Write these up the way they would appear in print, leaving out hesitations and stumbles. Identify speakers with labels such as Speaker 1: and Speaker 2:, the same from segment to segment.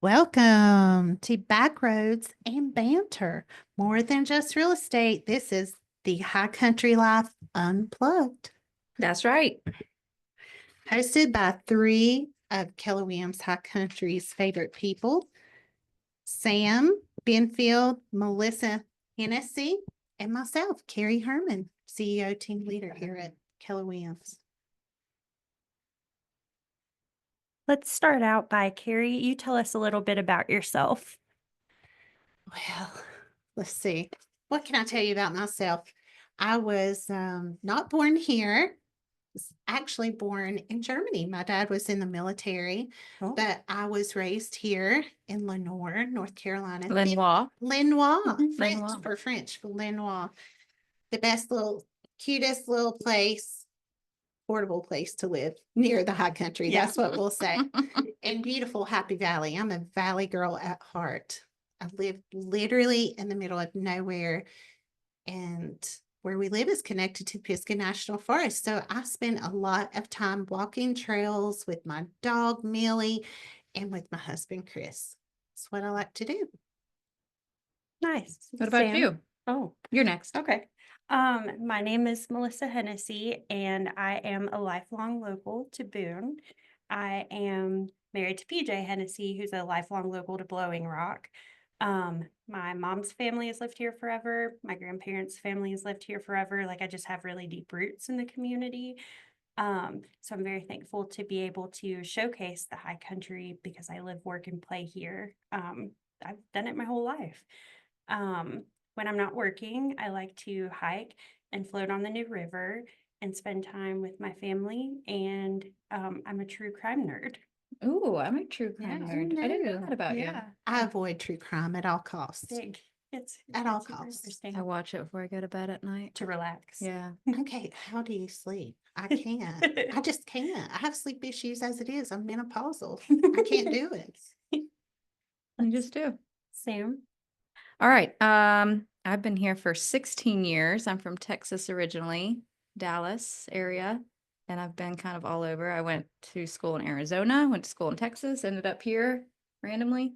Speaker 1: Welcome to Backroads and Banter. More than just real estate, this is the High Country Life Unplugged,
Speaker 2: That's right.
Speaker 1: hosted by three of Keller Williams High Country's favorite people, Sam, Benfield, Melisa Hennessey, and myself, Carrie Herman, CEO team leader here at Keller Williams.
Speaker 3: Let's start out by Carrie. You tell us a little bit about yourself.
Speaker 1: Well, let's see. What can I tell you about myself? I was not born here. Was actually born in Germany. My dad was in the military, but I was raised here in Lenoir, North Carolina.
Speaker 2: Lenoir.
Speaker 1: Lenoir, French
Speaker 2: Lenoir.
Speaker 1: for French, Lenoir. The best little, cutest little place, portable place to live near the high country.
Speaker 3: Yeah.
Speaker 1: That's what we'll say. And beautiful Happy Valley. I'm a valley girl at heart. I live literally in the middle of nowhere, and where we live is connected to Pisgah National Forest. So I spend a lot of time walking trails with my dog, Millie, and with my husband, Chris. That's what I like to do.
Speaker 3: Nice.
Speaker 2: What about
Speaker 3: Sam?
Speaker 2: you?
Speaker 3: Oh,
Speaker 2: You're next.
Speaker 3: okay. My name is Melisa Hennessey, and I am a lifelong local to Boone. I am married to PJ Hennessey, who's a lifelong local to Blowing Rock. My mom's family has lived here forever. My grandparents' family has lived here forever. Like, I just have really deep roots in the community. So I'm very thankful to be able to showcase the high country because I live, work, and play here. I've done it my whole life. When I'm not working, I like to hike and float on the New River and spend time with my family. And I'm a true crime nerd.
Speaker 2: Ooh, I'm a true crime
Speaker 1: Yeah,
Speaker 2: nerd. I didn't know
Speaker 1: no.
Speaker 2: that about you.
Speaker 1: I avoid true crime at all costs.
Speaker 3: Big. It's
Speaker 1: At all
Speaker 3: super
Speaker 1: costs.
Speaker 3: interesting
Speaker 2: I watch it before I go to bed at night.
Speaker 3: to relax.
Speaker 2: Yeah.
Speaker 1: Okay, how do you sleep? I can't. I just can't. I have sleep issues as it is. I'm menopausal. I can't do it.
Speaker 2: You just do.
Speaker 3: Sam.
Speaker 2: All right. I've been here for 16 years. I'm from Texas originally, Dallas area, and I've been kind of all over. I went to school in Arizona, went to school in Texas, ended up here randomly,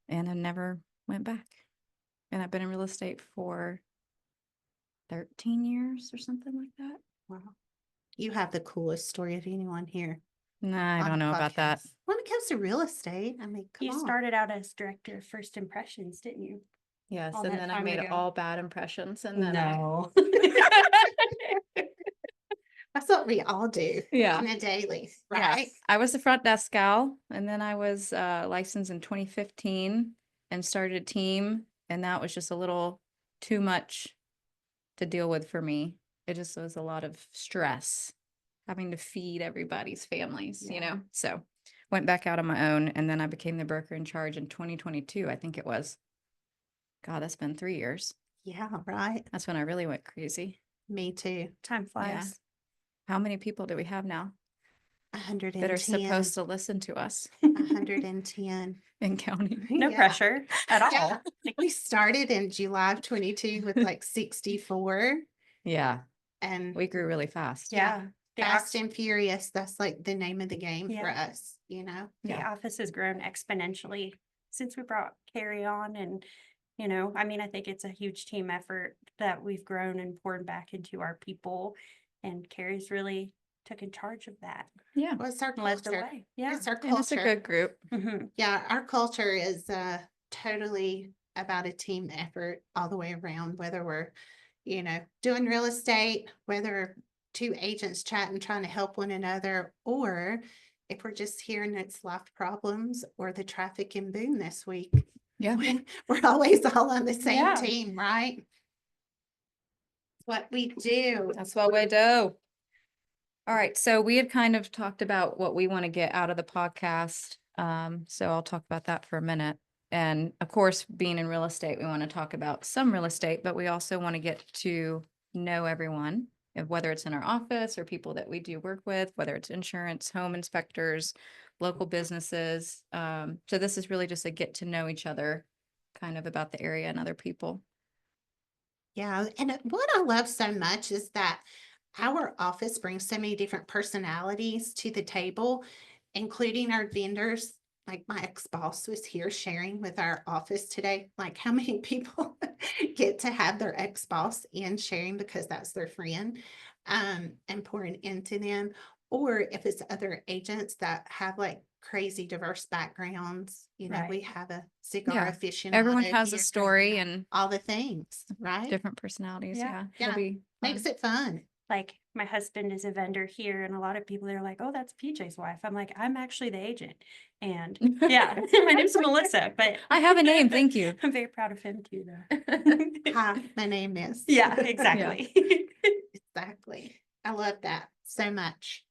Speaker 2: and I never went back. And I've been in real estate for 13 years or something like that.
Speaker 1: Wow. You have the coolest story of anyone here.
Speaker 2: Nah, I
Speaker 1: on
Speaker 2: don't
Speaker 1: the
Speaker 2: know about that.
Speaker 1: podcast. When it comes to real estate, I mean, come
Speaker 3: You
Speaker 1: on.
Speaker 3: started out as director of First Impressions, didn't you?
Speaker 2: Yes,
Speaker 3: all
Speaker 2: and
Speaker 3: that
Speaker 2: then I
Speaker 3: time
Speaker 2: made
Speaker 3: ago.
Speaker 2: all bad impressions, and then
Speaker 1: That's what we all do
Speaker 2: Yeah.
Speaker 1: on a daily, right?
Speaker 2: Yes. I was the front desk gal, and then I was licensed in 2015 and started a team, and that was just a little too much to deal with for me. It just was a lot of stress having to feed everybody's families, you
Speaker 1: Yeah.
Speaker 2: know? So went back out on my own, and then I became the broker in charge in 2022, I think it was. God, that's been 3 years.
Speaker 1: Yeah, right.
Speaker 2: That's when I really went crazy.
Speaker 1: Me too.
Speaker 3: Time flies.
Speaker 2: How many people do we have now
Speaker 1: 110.
Speaker 2: that are supposed to listen to us
Speaker 1: 110.
Speaker 2: in counting?
Speaker 3: No
Speaker 1: Yeah.
Speaker 3: pressure at all.
Speaker 1: Yeah. We started in July of 22 with like 64,
Speaker 2: Yeah,
Speaker 1: and
Speaker 2: we grew really fast.
Speaker 3: Yeah. The
Speaker 1: Fast and Furious. That's like the name of the game for
Speaker 3: Yeah.
Speaker 1: us, you know?
Speaker 3: The office has grown exponentially since we brought Carrie on. And, I mean, I think it's a huge team effort that we've grown and poured back into our people. And Carrie's really took in charge of that.
Speaker 2: Yeah.
Speaker 1: Well, it's our
Speaker 3: Led the
Speaker 1: culture.
Speaker 3: way. Yeah.
Speaker 1: It's our
Speaker 2: And it's a
Speaker 1: culture.
Speaker 2: good group.
Speaker 3: Mhm.
Speaker 1: Yeah, our culture is totally about a team effort all the way around, whether we're, doing real estate, whether two agents chatting, trying to help one another, or if we're just hearing it's life problems or the traffic in Boone this week.
Speaker 2: Yeah.
Speaker 1: We're always all on the same
Speaker 3: Yeah.
Speaker 1: team, right? What we do.
Speaker 2: That's what we do. All right. So we had kind of talked about what we want to get out of the podcast. So I'll talk about that for a minute. And of course, being in real estate, we want to talk about some real estate, but we also want to get to know everyone, whether it's in our office or people that we do work with, whether it's insurance, home inspectors, local businesses. So this is really just a get to know each other kind of about the area and other people.
Speaker 1: Yeah, and what I love so much is that our office brings so many different personalities to the table, including our vendors. like my ex-boss was here sharing with our office today, like how many people get to have their ex-boss in sharing because that's their friend, and pouring into them. Or if it's other agents that have like crazy diverse backgrounds, we
Speaker 3: Right.
Speaker 1: have a cigar
Speaker 2: Yeah.
Speaker 1: aficionado.
Speaker 2: Everyone has a
Speaker 1: here,
Speaker 2: story and
Speaker 1: all the things, right?
Speaker 2: different personalities.
Speaker 3: Yeah.
Speaker 2: Yeah.
Speaker 1: Yeah.
Speaker 2: It'll be
Speaker 1: Makes
Speaker 2: fun.
Speaker 1: it fun.
Speaker 3: Like my husband is a vendor here, and a lot of people are like, "Oh, that's PJ's wife." I'm like, "I'm actually the agent," and yeah, my name's Melissa. But
Speaker 2: I have a name. Thank you.
Speaker 3: I'm very proud of him too, though.
Speaker 1: Hi, my name is.
Speaker 3: Yeah, exactly.
Speaker 1: Exactly. I love that so much.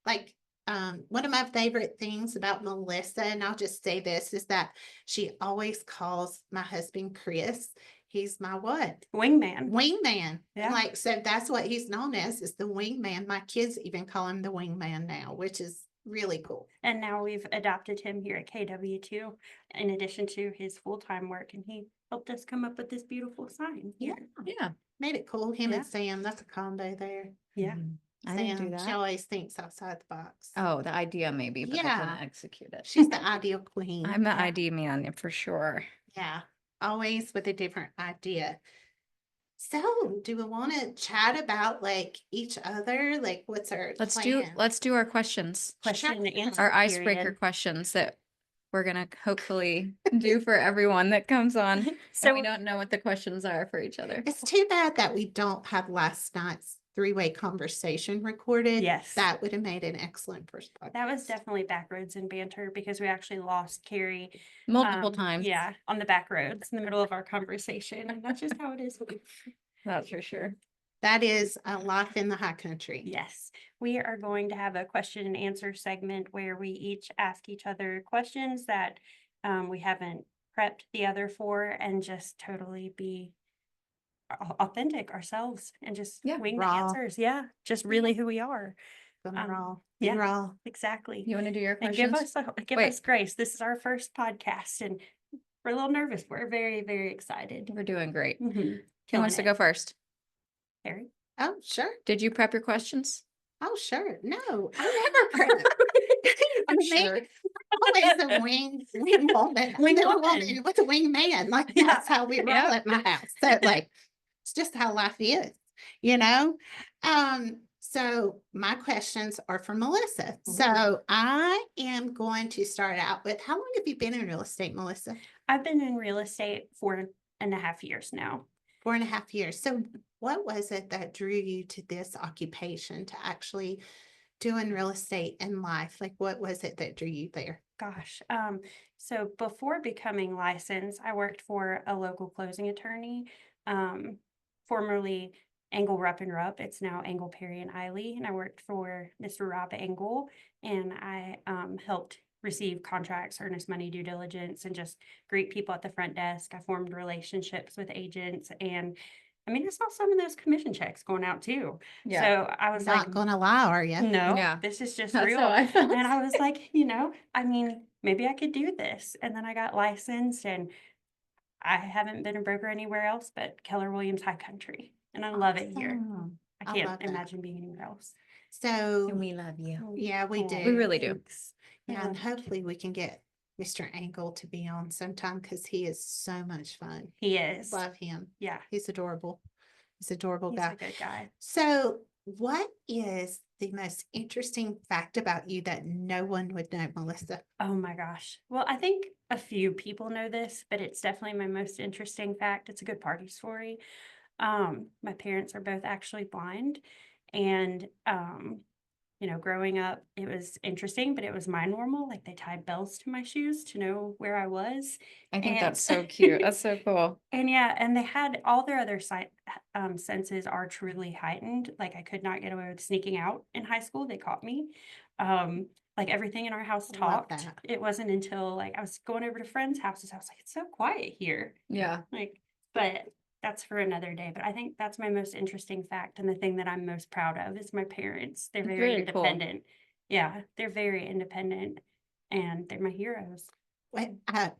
Speaker 1: Like, one of my favorite things about Melissa, and I'll just say this, is that she always calls my husband Chris. He's my what?
Speaker 3: Wingman.
Speaker 1: Wingman.
Speaker 3: Yeah.
Speaker 1: And like, so that's what he's known as, is the wingman. My kids even call him the wingman now, which is really cool.
Speaker 3: And now we've adopted him here at KW too, in addition to his full-time work, and he helped us come up with this beautiful sign
Speaker 1: Yeah.
Speaker 3: here.
Speaker 2: Yeah.
Speaker 1: Made it cool. Him
Speaker 3: Yeah.
Speaker 1: and Sam, that's a combo there.
Speaker 3: Yeah.
Speaker 2: I didn't do
Speaker 1: Sam, she
Speaker 2: that.
Speaker 1: always thinks outside the box.
Speaker 2: Oh, the idea maybe, but I
Speaker 1: Yeah.
Speaker 2: couldn't execute it.
Speaker 1: She's the ideal queen.
Speaker 2: I'm the
Speaker 3: Yeah.
Speaker 2: ID man for sure.
Speaker 1: Yeah, always with a different idea. So, do we want to chat about like each other? Like, what's our
Speaker 2: Let's
Speaker 1: plan?
Speaker 2: do our questions.
Speaker 3: Question and answer.
Speaker 2: Our icebreaker
Speaker 3: period.
Speaker 2: questions that we're gonna hopefully do for everyone that comes on. And
Speaker 3: So
Speaker 2: we don't know what the questions are for each other.
Speaker 1: It's too bad that we don't have last night's three-way conversation recorded.
Speaker 3: yes,
Speaker 1: That would have made an excellent first podcast.
Speaker 3: that was definitely Backroads and Banter, because we actually lost Carrie
Speaker 2: Multiple times.
Speaker 3: Yeah, on the back roads in the middle of our conversation. And that's just how it is.
Speaker 2: That's for sure.
Speaker 1: That is a life in the high country.
Speaker 3: Yes, we are going to have a question and answer segment where we each ask each other questions that we haven't prepped the other for, and just totally be authentic ourselves and just
Speaker 2: Yeah,
Speaker 3: wing the
Speaker 1: raw.
Speaker 3: answers. Yeah, just really who we are.
Speaker 1: Gonna raw. Be
Speaker 3: yeah.
Speaker 1: raw.
Speaker 3: Exactly.
Speaker 2: You want to do your
Speaker 3: And
Speaker 2: questions?
Speaker 3: give
Speaker 2: Wait.
Speaker 3: us grace. This is our first podcast, and we're a little nervous. We're very, very excited.
Speaker 2: We're doing great.
Speaker 3: Mhm.
Speaker 2: Who
Speaker 3: Killing
Speaker 2: wants to
Speaker 3: it.
Speaker 2: go first?
Speaker 3: Harry?
Speaker 1: Oh, sure.
Speaker 2: Did you prep your questions?
Speaker 1: Oh, sure. No, I never prep.
Speaker 2: I'm
Speaker 1: Me,
Speaker 2: sure.
Speaker 1: always a wing woman.
Speaker 3: Wing
Speaker 1: I'm a
Speaker 3: woman.
Speaker 1: woman with a wing man. Like,
Speaker 3: Yeah.
Speaker 1: that's how we roll
Speaker 2: Yeah.
Speaker 1: at my house. So like, it's just how life is, you know? So my questions are for Melissa. So I am going to start out with, how long have you been in real estate, Melissa?
Speaker 3: I've been in real estate 4.5 years now.
Speaker 1: 4.5 years. So what was it that drew you to this occupation, to actually doing real estate in life? Like, what was it that drew you there?
Speaker 3: Gosh. So before becoming licensed, I worked for a local closing attorney, formerly Engel Rupp and Rupp. It's now Engel Perry and Eiley, and I worked for Mr. Rob Engel, and I helped receive contracts, earnest money due diligence, and just greet people at the front desk. I formed relationships with agents, and I mean, I saw some of those commission checks going out too.
Speaker 2: Yeah.
Speaker 3: So I was
Speaker 1: Not
Speaker 3: like,
Speaker 1: gonna lie, are you?
Speaker 3: no,
Speaker 2: Yeah.
Speaker 3: this is just
Speaker 2: That's
Speaker 3: real.
Speaker 2: how I felt.
Speaker 3: And I was like, I mean, maybe I could do this. And then I got licensed, and I haven't been a broker anywhere else but Keller Williams High Country. And I love it here.
Speaker 1: Awesome.
Speaker 3: I
Speaker 1: I
Speaker 3: can't
Speaker 1: love that.
Speaker 3: imagine being anywhere else.
Speaker 1: So,
Speaker 2: We love you.
Speaker 1: yeah, we
Speaker 3: Aw,
Speaker 1: do.
Speaker 2: We really do.
Speaker 3: thanks.
Speaker 1: Yeah, and
Speaker 3: Yeah.
Speaker 1: hopefully we can get Mr. Angle to be on sometime, because he is so much fun.
Speaker 3: He is.
Speaker 1: Love him.
Speaker 3: Yeah.
Speaker 1: He's adorable. He's an adorable
Speaker 3: He's
Speaker 1: guy.
Speaker 3: a good guy.
Speaker 1: So, what is the most interesting fact about you that no one would know, Melissa?
Speaker 3: Oh my gosh. Well, I think a few people know this, but it's definitely my most interesting fact. It's a good party story. My parents are both actually blind, and growing up, it was interesting, but it was my normal. Like, they tied bells to my shoes to know where I was.
Speaker 2: I think
Speaker 3: And-
Speaker 2: that's so cute. That's so cool.
Speaker 3: And yeah, and they had all their other senses are truly heightened. Like, I could not get away with sneaking out in high school. They caught me. Like, everything in our house
Speaker 1: I love
Speaker 3: talked.
Speaker 1: that.
Speaker 3: It wasn't until like I was going over to friends' houses, I was like, it's so quiet here.
Speaker 2: Yeah.
Speaker 3: Like, but that's for another day. But I think that's my most interesting fact, and the thing that I'm most proud of is my parents. They're
Speaker 2: That's
Speaker 3: very
Speaker 2: really cool.
Speaker 3: independent. Yeah, they're very independent, and they're my heroes.
Speaker 1: At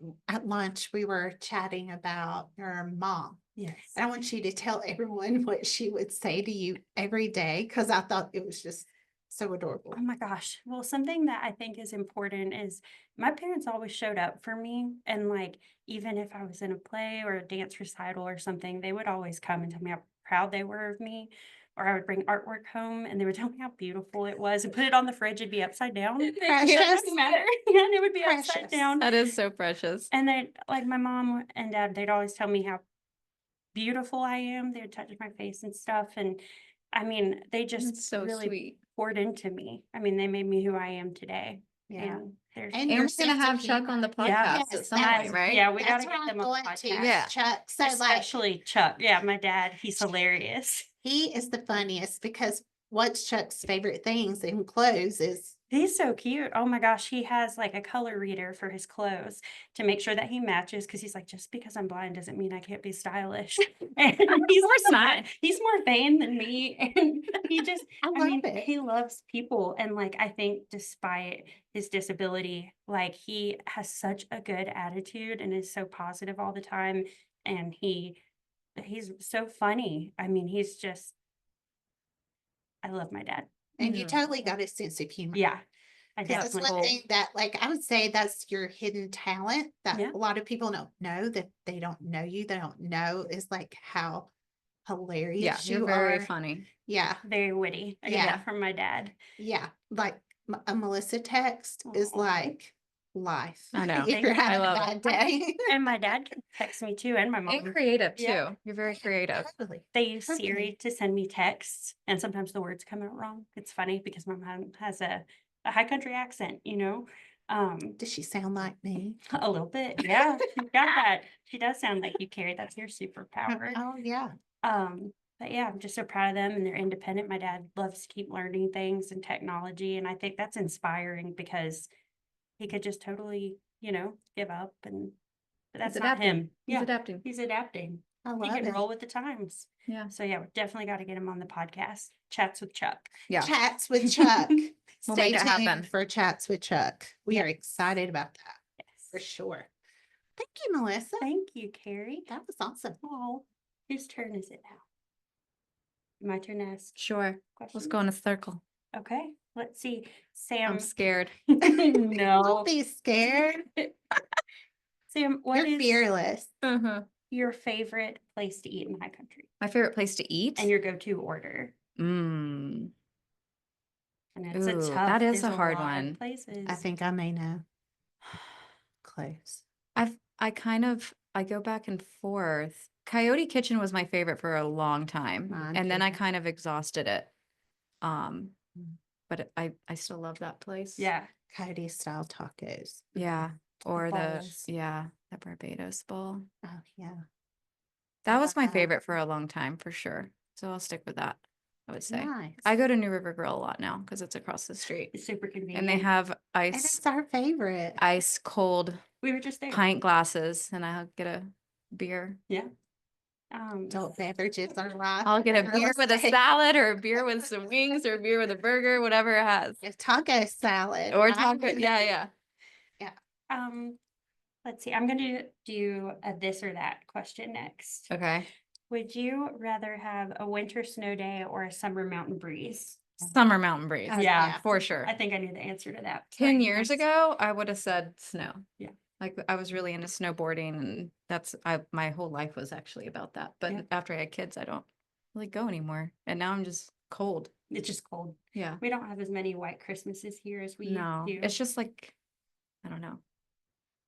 Speaker 1: lunch, we were chatting about your mom.
Speaker 3: Yes.
Speaker 1: And I want you to tell everyone what she would say to you every day, because I thought it was just So adorable.
Speaker 3: Oh my gosh. Well, something that I think is important is my parents always showed up for me. And like, even if I was in a play or a dance recital or something, they would always come and tell me how proud they were of me. Or I would bring artwork home and they would tell me how beautiful it was and put it on the fridge. It'd be upside down. It
Speaker 1: Precious.
Speaker 3: doesn't matter. And it would be upside
Speaker 1: Precious.
Speaker 3: down.
Speaker 2: That is so precious.
Speaker 3: And then, like, my mom and dad, they'd always tell me how beautiful I am. They would touch my face and stuff. And I mean, they just
Speaker 2: That's so
Speaker 3: really
Speaker 2: sweet.
Speaker 3: poured into me. I mean, they made me who I am today.
Speaker 1: Yeah.
Speaker 3: And there's
Speaker 1: And
Speaker 2: And
Speaker 1: your
Speaker 2: we're gonna
Speaker 1: sense of
Speaker 2: have Chuck on the
Speaker 1: humor.
Speaker 2: podcast
Speaker 3: Yes,
Speaker 2: at some
Speaker 1: that's-
Speaker 2: point, right?
Speaker 3: Yeah, we
Speaker 1: That's
Speaker 3: gotta
Speaker 1: what
Speaker 3: get
Speaker 1: I'm
Speaker 3: them on
Speaker 1: going
Speaker 3: the
Speaker 1: to.
Speaker 3: podcast.
Speaker 2: Yeah.
Speaker 1: Chuck. So like,
Speaker 3: Especially Chuck. Yeah, my dad, he's hilarious.
Speaker 1: he is the funniest because what's Chuck's favorite things in clothes is
Speaker 3: He's so cute. Oh my gosh, he has like a color reader for his clothes to make sure that he matches because he's like, just because I'm blind doesn't mean I can't be stylish. And he's
Speaker 2: course not.
Speaker 3: He's more vain than me. And he just,
Speaker 1: I
Speaker 3: I
Speaker 1: love
Speaker 3: mean,
Speaker 1: it.
Speaker 3: he loves people. And like, I think despite his disability, like he has such a good attitude and is so positive all the time. And he's so funny. I mean, he's just, I love my dad.
Speaker 1: And you
Speaker 2: Mhm.
Speaker 1: totally got a sense of humor.
Speaker 3: Yeah, I
Speaker 1: 'Cause that's
Speaker 3: definitely.
Speaker 1: one thing that, like, I would say that's your hidden talent that
Speaker 3: Yeah.
Speaker 1: a lot of people don't know, that they don't know you. They don't know is like how
Speaker 2: Yeah,
Speaker 1: hilarious
Speaker 2: you're
Speaker 1: you
Speaker 2: very
Speaker 1: are.
Speaker 2: funny.
Speaker 1: Yeah.
Speaker 3: Very witty. I get
Speaker 1: Yeah.
Speaker 3: that from my dad.
Speaker 1: Yeah. Like a Melissa text is
Speaker 3: Aw.
Speaker 1: like life.
Speaker 2: I know.
Speaker 1: If you're
Speaker 3: Thank you.
Speaker 1: having a
Speaker 2: love
Speaker 1: bad day.
Speaker 3: And my dad can text me too, and my
Speaker 2: And
Speaker 3: mom.
Speaker 2: creative too.
Speaker 3: Yeah.
Speaker 2: You're very creative.
Speaker 1: Totally.
Speaker 3: They use
Speaker 1: Totally.
Speaker 3: Siri to send me texts, and sometimes the words come out wrong. It's funny because my mom has a high country accent, you know.
Speaker 1: Does she sound like me?
Speaker 3: A little bit, yeah. She's got that. She does sound like you, Carrie. That's your superpower.
Speaker 1: Oh, yeah.
Speaker 3: But yeah, I'm just so proud of them, and they're independent. My dad loves to keep learning things and technology, and I think that's inspiring because he could just totally, give up, and but that's
Speaker 2: He's
Speaker 3: not
Speaker 2: adapting.
Speaker 3: him.
Speaker 2: He's
Speaker 3: Yeah,
Speaker 2: adapting.
Speaker 3: he's adapting.
Speaker 1: I
Speaker 3: He
Speaker 1: love
Speaker 3: can
Speaker 1: it.
Speaker 3: roll with the times.
Speaker 2: Yeah.
Speaker 3: So yeah, we definitely got to get him on the podcast. Chats with Chuck.
Speaker 2: Yeah.
Speaker 1: Chats with Chuck.
Speaker 2: We'll
Speaker 1: Stay
Speaker 2: make it
Speaker 1: tuned
Speaker 2: happen.
Speaker 1: for Chats with Chuck. We
Speaker 3: Yeah.
Speaker 1: are excited about that for
Speaker 3: Yes.
Speaker 1: sure. Thank you, Melissa.
Speaker 3: Thank you, Carrie.
Speaker 1: That was awesome.
Speaker 3: Oh, whose turn is it now? My turn to ask
Speaker 2: Sure. Let's
Speaker 3: questions.
Speaker 2: go in a circle.
Speaker 3: Okay, let's see.
Speaker 2: I'm
Speaker 3: Sam.
Speaker 2: scared.
Speaker 3: No.
Speaker 1: Don't be scared.
Speaker 3: Sam, what
Speaker 1: You're
Speaker 3: is
Speaker 1: fearless.
Speaker 2: Uh-huh.
Speaker 3: your favorite place to eat in the high country
Speaker 2: My favorite place to eat?
Speaker 3: and your go-to order?
Speaker 2: Mm.
Speaker 3: And it's
Speaker 2: Ooh,
Speaker 3: a tough.
Speaker 2: that is
Speaker 3: there's
Speaker 2: a hard
Speaker 3: lot of
Speaker 2: one.
Speaker 3: Places.
Speaker 1: I think I may know. Close.
Speaker 2: I go back and forth. Coyote Kitchen was my favorite for a long time.
Speaker 1: Mine
Speaker 2: And then I
Speaker 1: too.
Speaker 2: kind of exhausted it.
Speaker 1: Mm.
Speaker 2: But I still love that place.
Speaker 3: Yeah.
Speaker 1: Coyote style tacos.
Speaker 2: Yeah. Or
Speaker 3: bowls.
Speaker 2: the Barbados bowl.
Speaker 1: Oh, yeah.
Speaker 2: That was my
Speaker 1: Wow.
Speaker 2: favorite for a long time for sure. So I'll stick with that, I would say.
Speaker 1: Nice.
Speaker 2: I go to New River Grill a lot now because it's across the street.
Speaker 3: It's super convenient.
Speaker 2: And they have
Speaker 1: And it's our favorite.
Speaker 2: ice cold
Speaker 3: We were just there.
Speaker 2: pint glasses and I'll get a beer.
Speaker 3: Yeah.
Speaker 1: Adult beverages are life.
Speaker 2: I'll get a
Speaker 1: Real
Speaker 2: beer with a
Speaker 1: estate.
Speaker 2: salad or a beer with some wings or a beer with a burger, whatever it has.
Speaker 1: A taco salad.
Speaker 2: Or
Speaker 1: right?
Speaker 2: taco. Yeah.
Speaker 3: Let's see. I'm gonna do a this or that question next.
Speaker 2: Okay.
Speaker 3: Would you rather have a winter snow day or a summer mountain breeze?
Speaker 2: Summer mountain breeze.
Speaker 1: Oh,
Speaker 3: Yeah.
Speaker 2: For sure.
Speaker 3: I think I knew the answer to that.
Speaker 2: 10
Speaker 3: Sorry,
Speaker 2: years
Speaker 3: next.
Speaker 2: ago, I would have said snow.
Speaker 3: Yeah.
Speaker 2: Like I was really into snowboarding and my whole life was actually about that. But
Speaker 3: Yeah.
Speaker 2: after I had kids, I don't really go anymore. And now I'm just cold.
Speaker 3: It's just cold.
Speaker 2: Yeah.
Speaker 3: We don't have as many white Christmases here as we
Speaker 2: No,
Speaker 3: used to.
Speaker 2: it's just like, I don't know.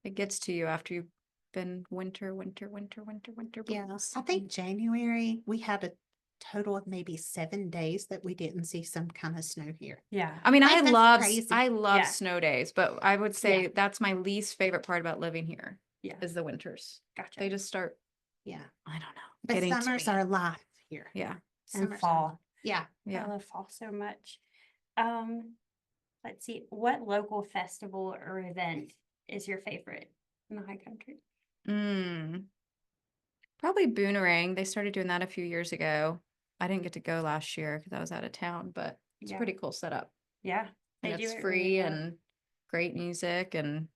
Speaker 2: It gets to you after you've been winter
Speaker 1: Yeah.
Speaker 2: blues.
Speaker 1: I think January, we had a total of maybe 7 days that we didn't see some kind of snow here.
Speaker 3: Yeah.
Speaker 2: I mean,
Speaker 1: Like, that's crazy.
Speaker 2: I love
Speaker 3: Yeah.
Speaker 2: snow days, but I would say that's my least favorite part about living here
Speaker 3: Yeah.
Speaker 2: is the winters.
Speaker 3: Gotcha.
Speaker 2: They just start,
Speaker 1: Yeah.
Speaker 2: I don't know,
Speaker 1: But
Speaker 2: getting to
Speaker 1: summers
Speaker 2: me.
Speaker 1: are live here.
Speaker 2: Yeah.
Speaker 3: And
Speaker 1: Summers are
Speaker 3: fall.
Speaker 1: live. Yeah.
Speaker 3: I
Speaker 2: Yeah.
Speaker 3: love fall so much. Let's see. What local festival or event is your favorite in the high country?
Speaker 2: Probably Boonerang. They started doing that a few years ago. I didn't get to go last year because I was out of town, but it's a
Speaker 3: Yeah.
Speaker 2: pretty cool setup.
Speaker 3: Yeah.
Speaker 2: And
Speaker 3: They do
Speaker 2: it's
Speaker 3: it really
Speaker 2: free
Speaker 3: well.
Speaker 2: and great music, and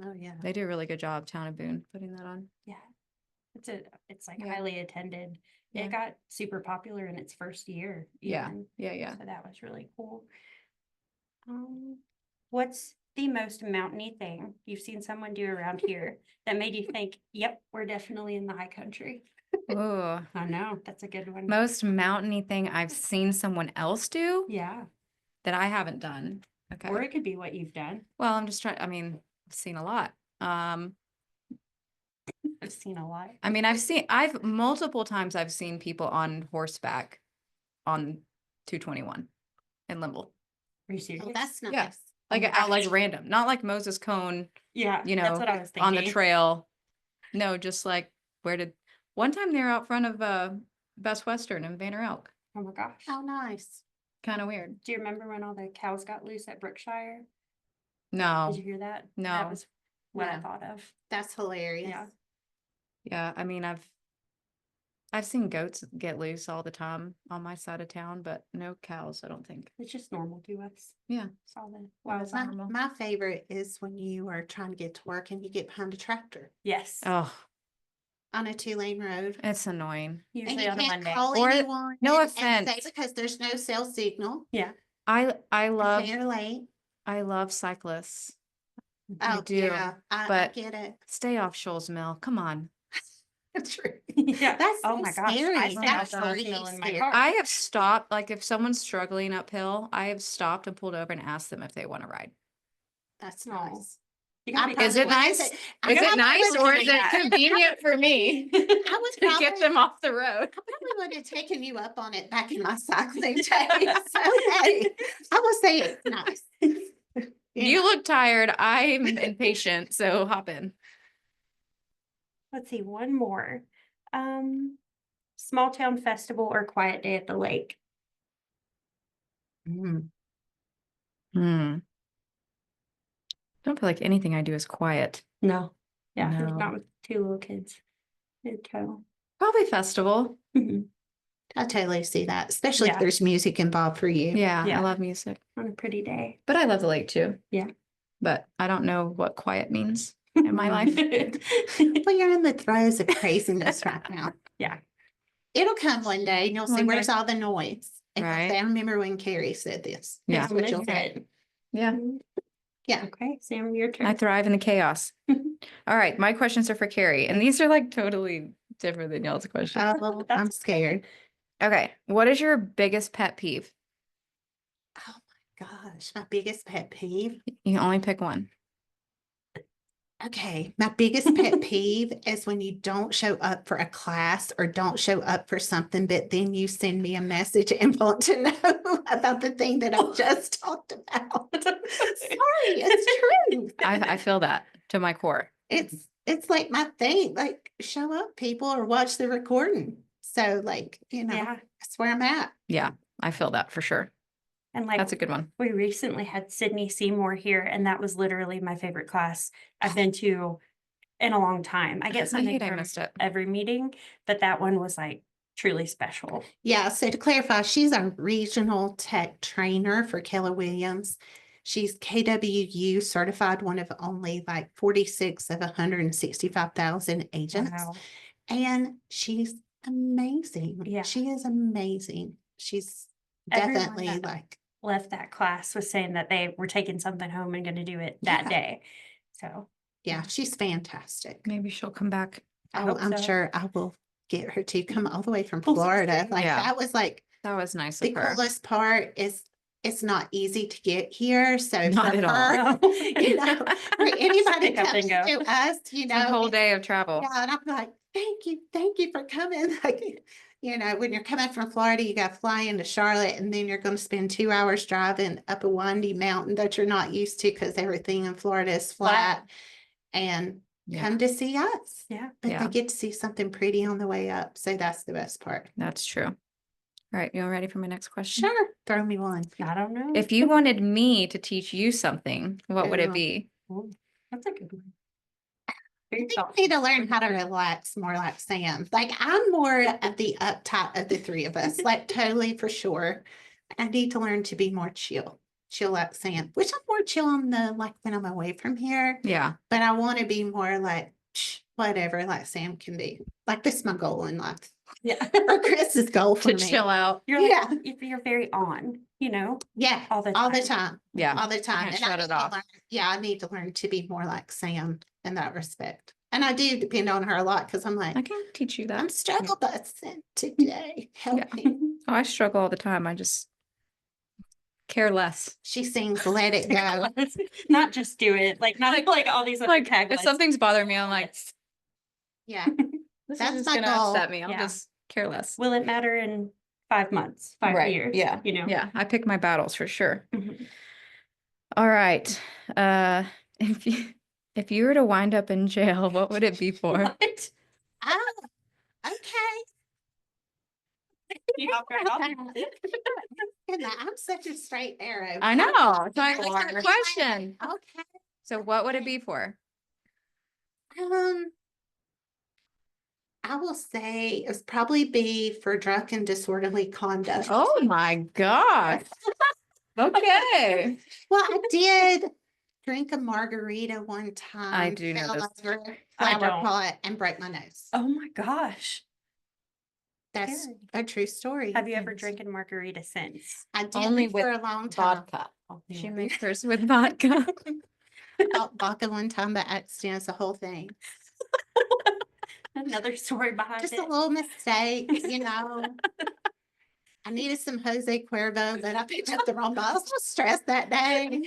Speaker 1: Oh, yeah.
Speaker 2: they do a really good job, Town of Boone, putting that on.
Speaker 3: Yeah. It's like
Speaker 2: Yeah.
Speaker 3: highly attended.
Speaker 2: Yeah.
Speaker 3: It got super popular in its first year.
Speaker 2: Yeah.
Speaker 3: even.
Speaker 2: Yeah.
Speaker 3: So that was really cool. What's the most mountainy thing you've seen someone do around here that made you think, yep, we're definitely in the high country?
Speaker 2: Oh,
Speaker 3: I know, that's a good one.
Speaker 2: most mountainy thing I've seen someone else do
Speaker 3: Yeah,
Speaker 2: that I haven't done. Okay.
Speaker 3: or it could be what you've done.
Speaker 2: Well, I'm just trying, I mean, I've seen a lot.
Speaker 3: I've seen a lot.
Speaker 2: I mean, I've multiple times I've seen people on horseback on 221 in Limble.
Speaker 3: Are you serious?
Speaker 1: Oh, that's nice.
Speaker 2: Yeah.
Speaker 3: Oh
Speaker 2: Like
Speaker 3: my
Speaker 2: out like
Speaker 3: gosh.
Speaker 2: random, not like Moses Cone,
Speaker 3: Yeah,
Speaker 2: you
Speaker 3: that's
Speaker 2: know,
Speaker 3: what I was
Speaker 2: on the
Speaker 3: thinking.
Speaker 2: trail. No, just like one time they were out front of Best Western in Banner Elk.
Speaker 3: Oh my gosh.
Speaker 1: How nice.
Speaker 2: Kind of weird.
Speaker 3: Do you remember when all the cows got loose at Brookshire?
Speaker 2: No.
Speaker 3: Did you hear that?
Speaker 2: No.
Speaker 3: That was what I
Speaker 1: No.
Speaker 3: thought of.
Speaker 1: That's hilarious.
Speaker 3: Yeah.
Speaker 2: Yeah, I mean, I've seen goats get loose all the time on my side of town, but no cows, I don't think.
Speaker 3: It's just normal to us.
Speaker 2: Yeah.
Speaker 3: Saw the
Speaker 2: Well,
Speaker 3: wild.
Speaker 2: that's normal.
Speaker 1: My favorite is when you are trying to get to work and you get behind a tractor
Speaker 3: Yes.
Speaker 2: Oh,
Speaker 1: on a 2-lane road.
Speaker 2: it's annoying.
Speaker 1: And
Speaker 3: Usually
Speaker 1: you
Speaker 3: on a
Speaker 1: can't
Speaker 3: Monday.
Speaker 1: call
Speaker 2: Or-
Speaker 1: anyone.
Speaker 2: no
Speaker 1: and say
Speaker 2: offense.
Speaker 1: because there's no cell signal.
Speaker 3: Yeah.
Speaker 2: I
Speaker 1: Or
Speaker 2: love
Speaker 1: say you're late.
Speaker 2: cyclists.
Speaker 1: Oh,
Speaker 2: do,
Speaker 1: yeah. I
Speaker 2: but-
Speaker 1: get it.
Speaker 2: Stay off Shoals Mill. Come on.
Speaker 1: True.
Speaker 3: Yeah.
Speaker 1: That's
Speaker 3: Oh
Speaker 1: so
Speaker 3: my gosh.
Speaker 1: scary.
Speaker 3: I stay
Speaker 1: That's
Speaker 3: off Shoals
Speaker 1: really
Speaker 3: Mill in my
Speaker 1: scary.
Speaker 3: car.
Speaker 2: I have stopped, like if someone's struggling uphill, I have stopped and pulled over and asked them if they want to ride.
Speaker 1: That's
Speaker 3: No.
Speaker 1: nice.
Speaker 3: You
Speaker 1: I
Speaker 3: gotta be
Speaker 1: probably
Speaker 2: Is it
Speaker 1: would.
Speaker 2: nice?
Speaker 1: I
Speaker 2: Is
Speaker 1: probably
Speaker 2: it nice
Speaker 1: would
Speaker 2: or
Speaker 1: do
Speaker 2: is it
Speaker 1: that.
Speaker 2: convenient for me
Speaker 1: I was
Speaker 2: to get
Speaker 1: probably,
Speaker 2: them off the road?
Speaker 1: I probably would have taken you up on it back in my cycling days. So hey, I will say it's nice.
Speaker 2: You
Speaker 1: know.
Speaker 2: look tired. I'm impatient, so hop in.
Speaker 3: Let's see, one more. Small town festival or quiet day at the lake.
Speaker 1: Mm.
Speaker 2: Don't feel like anything I do is quiet.
Speaker 3: No. Yeah,
Speaker 2: No.
Speaker 3: not with 2 little kids. In tow.
Speaker 2: Probably festival.
Speaker 3: Mhm.
Speaker 1: I totally see that, especially if
Speaker 3: Yeah.
Speaker 1: there's music involved for you.
Speaker 2: Yeah, I
Speaker 3: Yeah.
Speaker 2: love music.
Speaker 3: On a pretty day.
Speaker 2: But I love the lake too.
Speaker 3: Yeah.
Speaker 2: But I don't know what quiet means in my life.
Speaker 1: Well, you're in the throes of craziness right now.
Speaker 3: Yeah.
Speaker 1: It'll come one day and you'll see
Speaker 2: One
Speaker 1: where's
Speaker 2: day.
Speaker 1: all the noise. And you'll
Speaker 2: Right.
Speaker 1: say, I remember when Carrie said this.
Speaker 2: Yeah.
Speaker 1: That's what
Speaker 3: Miss
Speaker 1: you'll
Speaker 3: it.
Speaker 1: say.
Speaker 2: Yeah,
Speaker 1: Yeah.
Speaker 3: Okay, Sam, your turn.
Speaker 2: I thrive in the chaos. All right, my questions are for Carrie, and these are like totally different than y'all's questions.
Speaker 1: Oh, I'm scared.
Speaker 2: Okay, what is your biggest pet peeve?
Speaker 1: Oh my gosh, my biggest pet peeve.
Speaker 2: You can only pick one.
Speaker 1: Okay, my biggest pet peeve is when you don't show up for a class or don't show up for something, but then you send me a message and want to know about the thing that I just talked about. Sorry, it's true.
Speaker 2: I feel that to my core.
Speaker 1: It's like my thing, like show up people or watch the recording. So like,
Speaker 3: Yeah.
Speaker 1: that's where I'm at.
Speaker 2: Yeah, I feel that for sure.
Speaker 3: And like
Speaker 2: That's a good one.
Speaker 3: we recently had Sydney Seymour here, and that was literally my favorite class I've been to in a long time. I get
Speaker 2: I
Speaker 3: something
Speaker 2: hate I
Speaker 3: from
Speaker 2: missed it.
Speaker 3: every meeting, but that one was like truly special.
Speaker 1: Yeah, so to clarify, she's a regional tech trainer for Keller Williams. She's KWU certified, one of only like 46 of 165,000 agents.
Speaker 3: Wow.
Speaker 1: And she's amazing.
Speaker 3: Yeah.
Speaker 1: She is amazing. She's
Speaker 3: Everyone
Speaker 1: definitely
Speaker 3: that-
Speaker 1: like,
Speaker 3: Left that class was saying that they were taking something home and going to do it that
Speaker 1: Yeah.
Speaker 3: day. So
Speaker 1: yeah, she's fantastic.
Speaker 2: Maybe she'll come back.
Speaker 3: I
Speaker 1: Oh,
Speaker 3: hope
Speaker 1: I'm
Speaker 3: so.
Speaker 1: sure I will get her to come all the way from
Speaker 3: Oh, so
Speaker 1: Florida.
Speaker 3: sweet.
Speaker 1: Like
Speaker 2: Yeah.
Speaker 1: that was like
Speaker 2: That was nice
Speaker 1: the
Speaker 2: of her.
Speaker 1: coolest part is it's not easy to get here. So
Speaker 2: Not
Speaker 1: for
Speaker 2: at all.
Speaker 1: her, for anybody
Speaker 3: Pick up and
Speaker 1: coming
Speaker 3: go.
Speaker 1: to us,
Speaker 2: It's a whole day of travel.
Speaker 1: yeah, and I'm like, thank you for coming. Like, when you're coming from Florida, you got to fly into Charlotte, and then you're going to spend 2 hours driving up a windy mountain that you're not used to because everything in Florida is flat. And
Speaker 2: Yeah,
Speaker 1: come to see us.
Speaker 3: Yeah.
Speaker 1: But
Speaker 2: Yeah.
Speaker 1: they get to see something pretty on the way up. So that's the best part.
Speaker 2: that's true. All right, you all ready for my next question?
Speaker 1: Sure. Throw me one.
Speaker 3: I don't know.
Speaker 2: If you wanted me to teach you something, what would it
Speaker 1: Ooh.
Speaker 2: be?
Speaker 3: Ooh, that's a good one.
Speaker 1: I think I need to learn how to relax more like Sam. Like I'm more of the uptight of the three of us, like totally for sure. I need to learn to be more chill like Sam, which I'm more chill on like when I'm away from here,
Speaker 2: Yeah,
Speaker 1: but I want to be more like whatever like Sam can be. Like this is my goal in life.
Speaker 3: Yeah.
Speaker 1: for Chris's goal for
Speaker 2: To
Speaker 1: me.
Speaker 2: chill out.
Speaker 3: You're like,
Speaker 1: Yeah.
Speaker 3: if you're very on, you know,
Speaker 1: Yeah,
Speaker 3: all the
Speaker 1: all the
Speaker 3: time.
Speaker 1: time.
Speaker 2: Yeah.
Speaker 1: All the time.
Speaker 2: Can't
Speaker 1: And
Speaker 2: shut
Speaker 1: I
Speaker 2: it
Speaker 1: need to
Speaker 2: off.
Speaker 1: learn, yeah, I need to learn to be more like Sam in that respect. And I do depend on her a lot because I'm
Speaker 2: I
Speaker 1: like,
Speaker 2: can teach you
Speaker 1: I'm
Speaker 2: that.
Speaker 1: struggle busing today. Help
Speaker 2: Yeah.
Speaker 1: me.
Speaker 2: Oh, I struggle all the time. I just care less.
Speaker 1: She sings Let It Go.
Speaker 3: Not just do it, like not like all these other
Speaker 2: Like
Speaker 3: taglines.
Speaker 2: if something's bothering me, I'm like,
Speaker 1: Yeah.
Speaker 2: this
Speaker 1: That's
Speaker 2: is just
Speaker 1: my
Speaker 2: gonna
Speaker 1: goal.
Speaker 2: upset me. I'll
Speaker 3: Yeah.
Speaker 2: just care less.
Speaker 3: Will it matter in 5 months, 5
Speaker 2: Right.
Speaker 3: years?
Speaker 2: Yeah.
Speaker 3: You know?
Speaker 2: Yeah. I pick my battles for sure.
Speaker 3: Mhm.
Speaker 2: All right. Uh, if you were to wind up in jail, what would it be for?
Speaker 3: What?
Speaker 1: Oh, okay.
Speaker 3: You hop right off.
Speaker 1: Goodness, I'm such a straight arrow.
Speaker 2: I know. It's my
Speaker 1: Okay.
Speaker 2: first question.
Speaker 1: Okay.
Speaker 2: So what would it be for?
Speaker 1: Um, I will say it's probably be for drunk and disorderly conduct.
Speaker 2: Oh my gosh. Okay.
Speaker 1: Well, I did drink a margarita one time.
Speaker 2: I do know
Speaker 1: fell
Speaker 2: this.
Speaker 1: over a
Speaker 3: I
Speaker 1: flower
Speaker 3: don't.
Speaker 1: pot and broke my nose.
Speaker 3: Oh my gosh.
Speaker 1: That's
Speaker 3: Carrie.
Speaker 1: a true story.
Speaker 3: Have you ever
Speaker 2: Yes.
Speaker 3: drinking margarita since?
Speaker 1: I did
Speaker 2: Only
Speaker 1: for
Speaker 2: with
Speaker 1: a long time.
Speaker 2: Vodka. She
Speaker 3: Yeah.
Speaker 2: makes hers with vodka.
Speaker 1: Bought vodka one time, but accident is the whole thing.
Speaker 3: Another story behind
Speaker 1: Just
Speaker 3: it.
Speaker 1: a little mistake, you know. I needed some Jose Cuervo, but I picked up the wrong bottle. I was so stressed that day.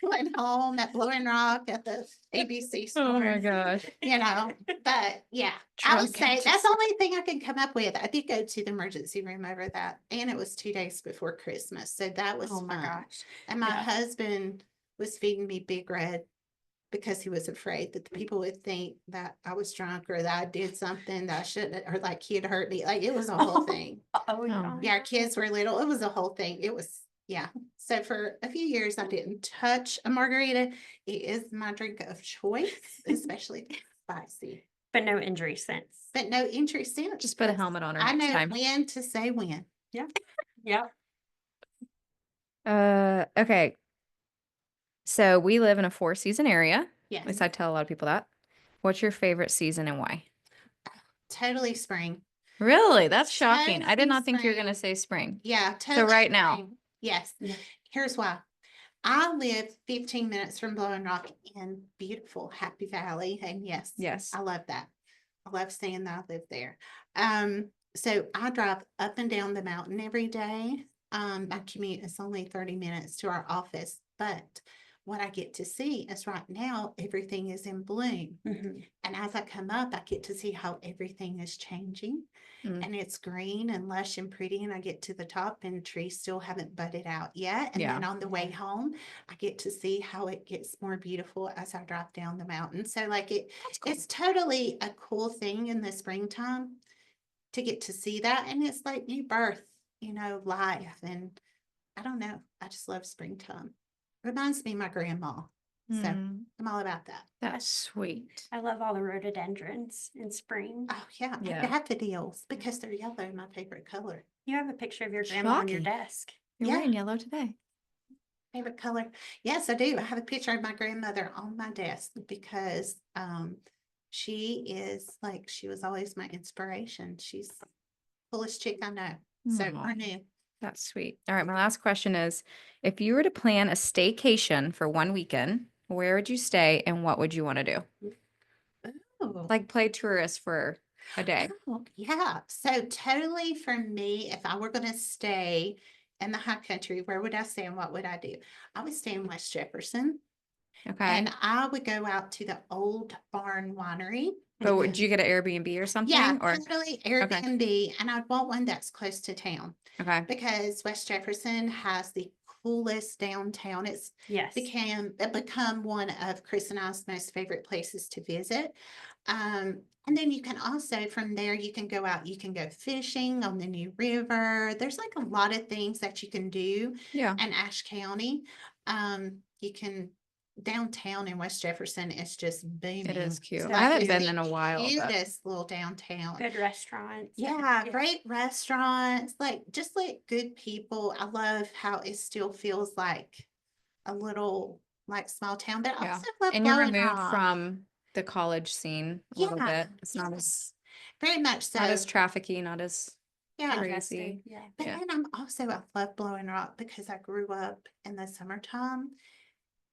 Speaker 1: Went home at Blowing Rock at the ABC store.
Speaker 2: Oh my gosh.
Speaker 1: You know, but yeah, I would
Speaker 2: Drunk
Speaker 1: say
Speaker 2: and
Speaker 1: that's the only thing I can come up with. I did go to the emergency room over that, and it was 2 days before Christmas, so that was
Speaker 3: Oh my
Speaker 1: fun.
Speaker 3: gosh.
Speaker 1: And my
Speaker 3: Yeah.
Speaker 1: husband was feeding me Big Red because he was afraid that the people would think that I was drunk or that I did something that I shouldn't, or like he had hurt me. Like it was a whole thing.
Speaker 3: Oh, yeah.
Speaker 1: Yeah, our kids were little. It was a whole thing. It was, yeah. So for a few years, I didn't touch a margarita. It is my drink of choice, especially if it's spicy.
Speaker 3: But no injury since.
Speaker 1: But no injury since.
Speaker 2: Just put a helmet on her
Speaker 1: I
Speaker 2: next
Speaker 1: know
Speaker 2: time.
Speaker 1: when to say when.
Speaker 3: Yep.
Speaker 2: Okay. So we live in a 4-season area. At
Speaker 1: Yes,
Speaker 2: least I tell a lot of people that. What's your favorite season and why?
Speaker 1: totally spring.
Speaker 2: Really? That's shocking. I did
Speaker 1: Totally
Speaker 2: not think you were going to
Speaker 1: spring.
Speaker 2: say spring.
Speaker 1: Yeah, totally
Speaker 2: right now.
Speaker 1: spring. Yes.
Speaker 3: Yeah.
Speaker 1: Here's why. I live 15 minutes from Blowing Rock in beautiful Happy Valley. And yes,
Speaker 2: Yes.
Speaker 1: I love that. I love saying that I live there. So I drive up and down the mountain every day. My commute is only 30 minutes to our office, but what I get to see is right now everything is in bloom.
Speaker 3: Mhm.
Speaker 1: And as I come up, I get to see how everything is changing.
Speaker 2: Mm.
Speaker 1: And it's green and lush and pretty. And I get to the top and trees still haven't budded out yet. And then
Speaker 2: Yeah.
Speaker 1: on the way home, I get to see how it gets more beautiful as I drive down the mountain. So like it's totally a cool thing in the springtime to get to see that. And it's like new birth, you know, life. And I don't know. I just love springtime. Reminds me of my grandma. So
Speaker 2: Mm,
Speaker 1: I'm all about that.
Speaker 2: that's sweet.
Speaker 3: I love all the rhododendrons in spring.
Speaker 1: Oh yeah,
Speaker 2: Yeah.
Speaker 1: daffodils because they're yellow, my favorite color.
Speaker 3: You have a picture of your grandma on your
Speaker 2: Shocking.
Speaker 3: desk.
Speaker 2: You're
Speaker 1: Yeah.
Speaker 2: wearing yellow today.
Speaker 1: Favorite color? Yes, I do. I have a picture of my grandmother on my desk because she is like she was always my inspiration. She's the coolest chick I know. So
Speaker 2: Aw.
Speaker 1: I knew.
Speaker 2: That's sweet. All right. My last question is, if you were to plan a staycation for one weekend, where would you stay and what would you want to do?
Speaker 1: Oh.
Speaker 2: Like play tourist for a day.
Speaker 1: Oh, yeah. So totally for me, if I were going to stay in the high country, where would I stay and what would I do? I would stay in West Jefferson
Speaker 2: Okay.
Speaker 1: and I would go out to the Old Barn Winery.
Speaker 2: But would you get an Airbnb or something?
Speaker 1: Yeah,
Speaker 2: Or
Speaker 1: totally Airbnb. And I'd want one that's close to town
Speaker 2: okay.
Speaker 1: because West Jefferson has the coolest downtown. It's
Speaker 3: Yes.
Speaker 1: become one of Chris and I's most favorite places to visit. And then you can also from there you can go out, you can go fishing on the New River. There's like a lot of things that you can do
Speaker 2: Yeah.
Speaker 1: in Ashe County. You can downtown in West Jefferson is just booming.
Speaker 2: It is cute.
Speaker 3: So
Speaker 2: I haven't
Speaker 1: It's
Speaker 2: been
Speaker 1: the
Speaker 2: in a while, but
Speaker 1: cutest little downtown.
Speaker 3: Good restaurants.
Speaker 1: Yeah, great restaurants, like just like good people. I love how it still feels like a little like small town, but I
Speaker 2: yeah.
Speaker 1: also love
Speaker 2: And you're
Speaker 1: Blowing
Speaker 2: removed
Speaker 1: Rock.
Speaker 2: from the college scene a little
Speaker 1: Yeah,
Speaker 2: bit. It's not as
Speaker 1: very much so.
Speaker 2: Not as trafficky, not as
Speaker 1: Yeah.
Speaker 2: crazy.
Speaker 3: Yeah.
Speaker 1: But
Speaker 2: Yeah.
Speaker 1: then I love Blowing Rock because I grew up in the summertime.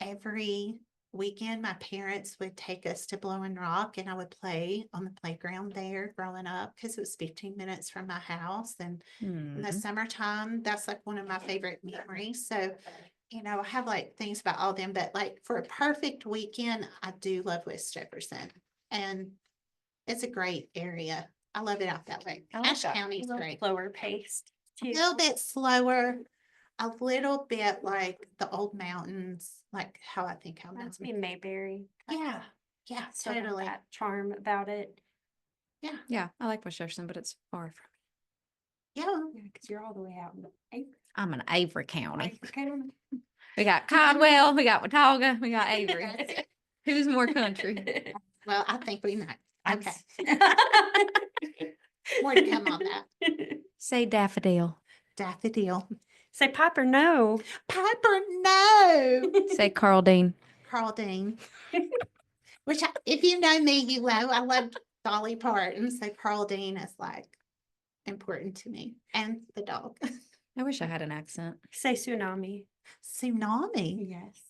Speaker 1: Every weekend, my parents would take us to Blowing Rock and I would play on the playground there growing up because it was 15 minutes from my house. And in the
Speaker 2: Mhm.
Speaker 1: summertime, that's like one of my favorite memories. So, I have like things about all them, but like for a perfect weekend, I do love West Jefferson. And it's a great area. I love it out that way.
Speaker 3: I like
Speaker 1: Ash
Speaker 3: that.
Speaker 1: County's
Speaker 3: A little
Speaker 1: great.
Speaker 3: slower paced
Speaker 1: A
Speaker 3: too.
Speaker 1: little bit slower, a little bit like the old mountains, like how I think how
Speaker 3: Reminds
Speaker 1: mountains.
Speaker 3: me of Mayberry.
Speaker 1: Yeah, yeah,
Speaker 3: Still have
Speaker 1: totally.
Speaker 3: that charm about it.
Speaker 1: Yeah,
Speaker 2: Yeah, I like West Jefferson, but it's far from
Speaker 1: yeah.
Speaker 3: Yeah, because you're all the way out in April.
Speaker 2: I'm in Avery County.
Speaker 3: County.
Speaker 2: We got Caldwell, we got Watauga, we got Avery.
Speaker 1: That's it.
Speaker 2: Who's more country?
Speaker 1: Well, I think we know.
Speaker 3: I'm
Speaker 1: Okay,
Speaker 3: s-
Speaker 1: more to come on that.
Speaker 2: Say daffodil.
Speaker 1: Daffodil.
Speaker 3: Say Piper, no.
Speaker 1: Piper, no.
Speaker 2: Say Carl Dean.
Speaker 1: Carl Dean. Which, if you know me, you know I love Dolly Parton. So Carl Dean is like important to me and the dog.
Speaker 2: I wish I had an accent.
Speaker 3: Say tsunami.
Speaker 1: Tsunami.
Speaker 3: Yes.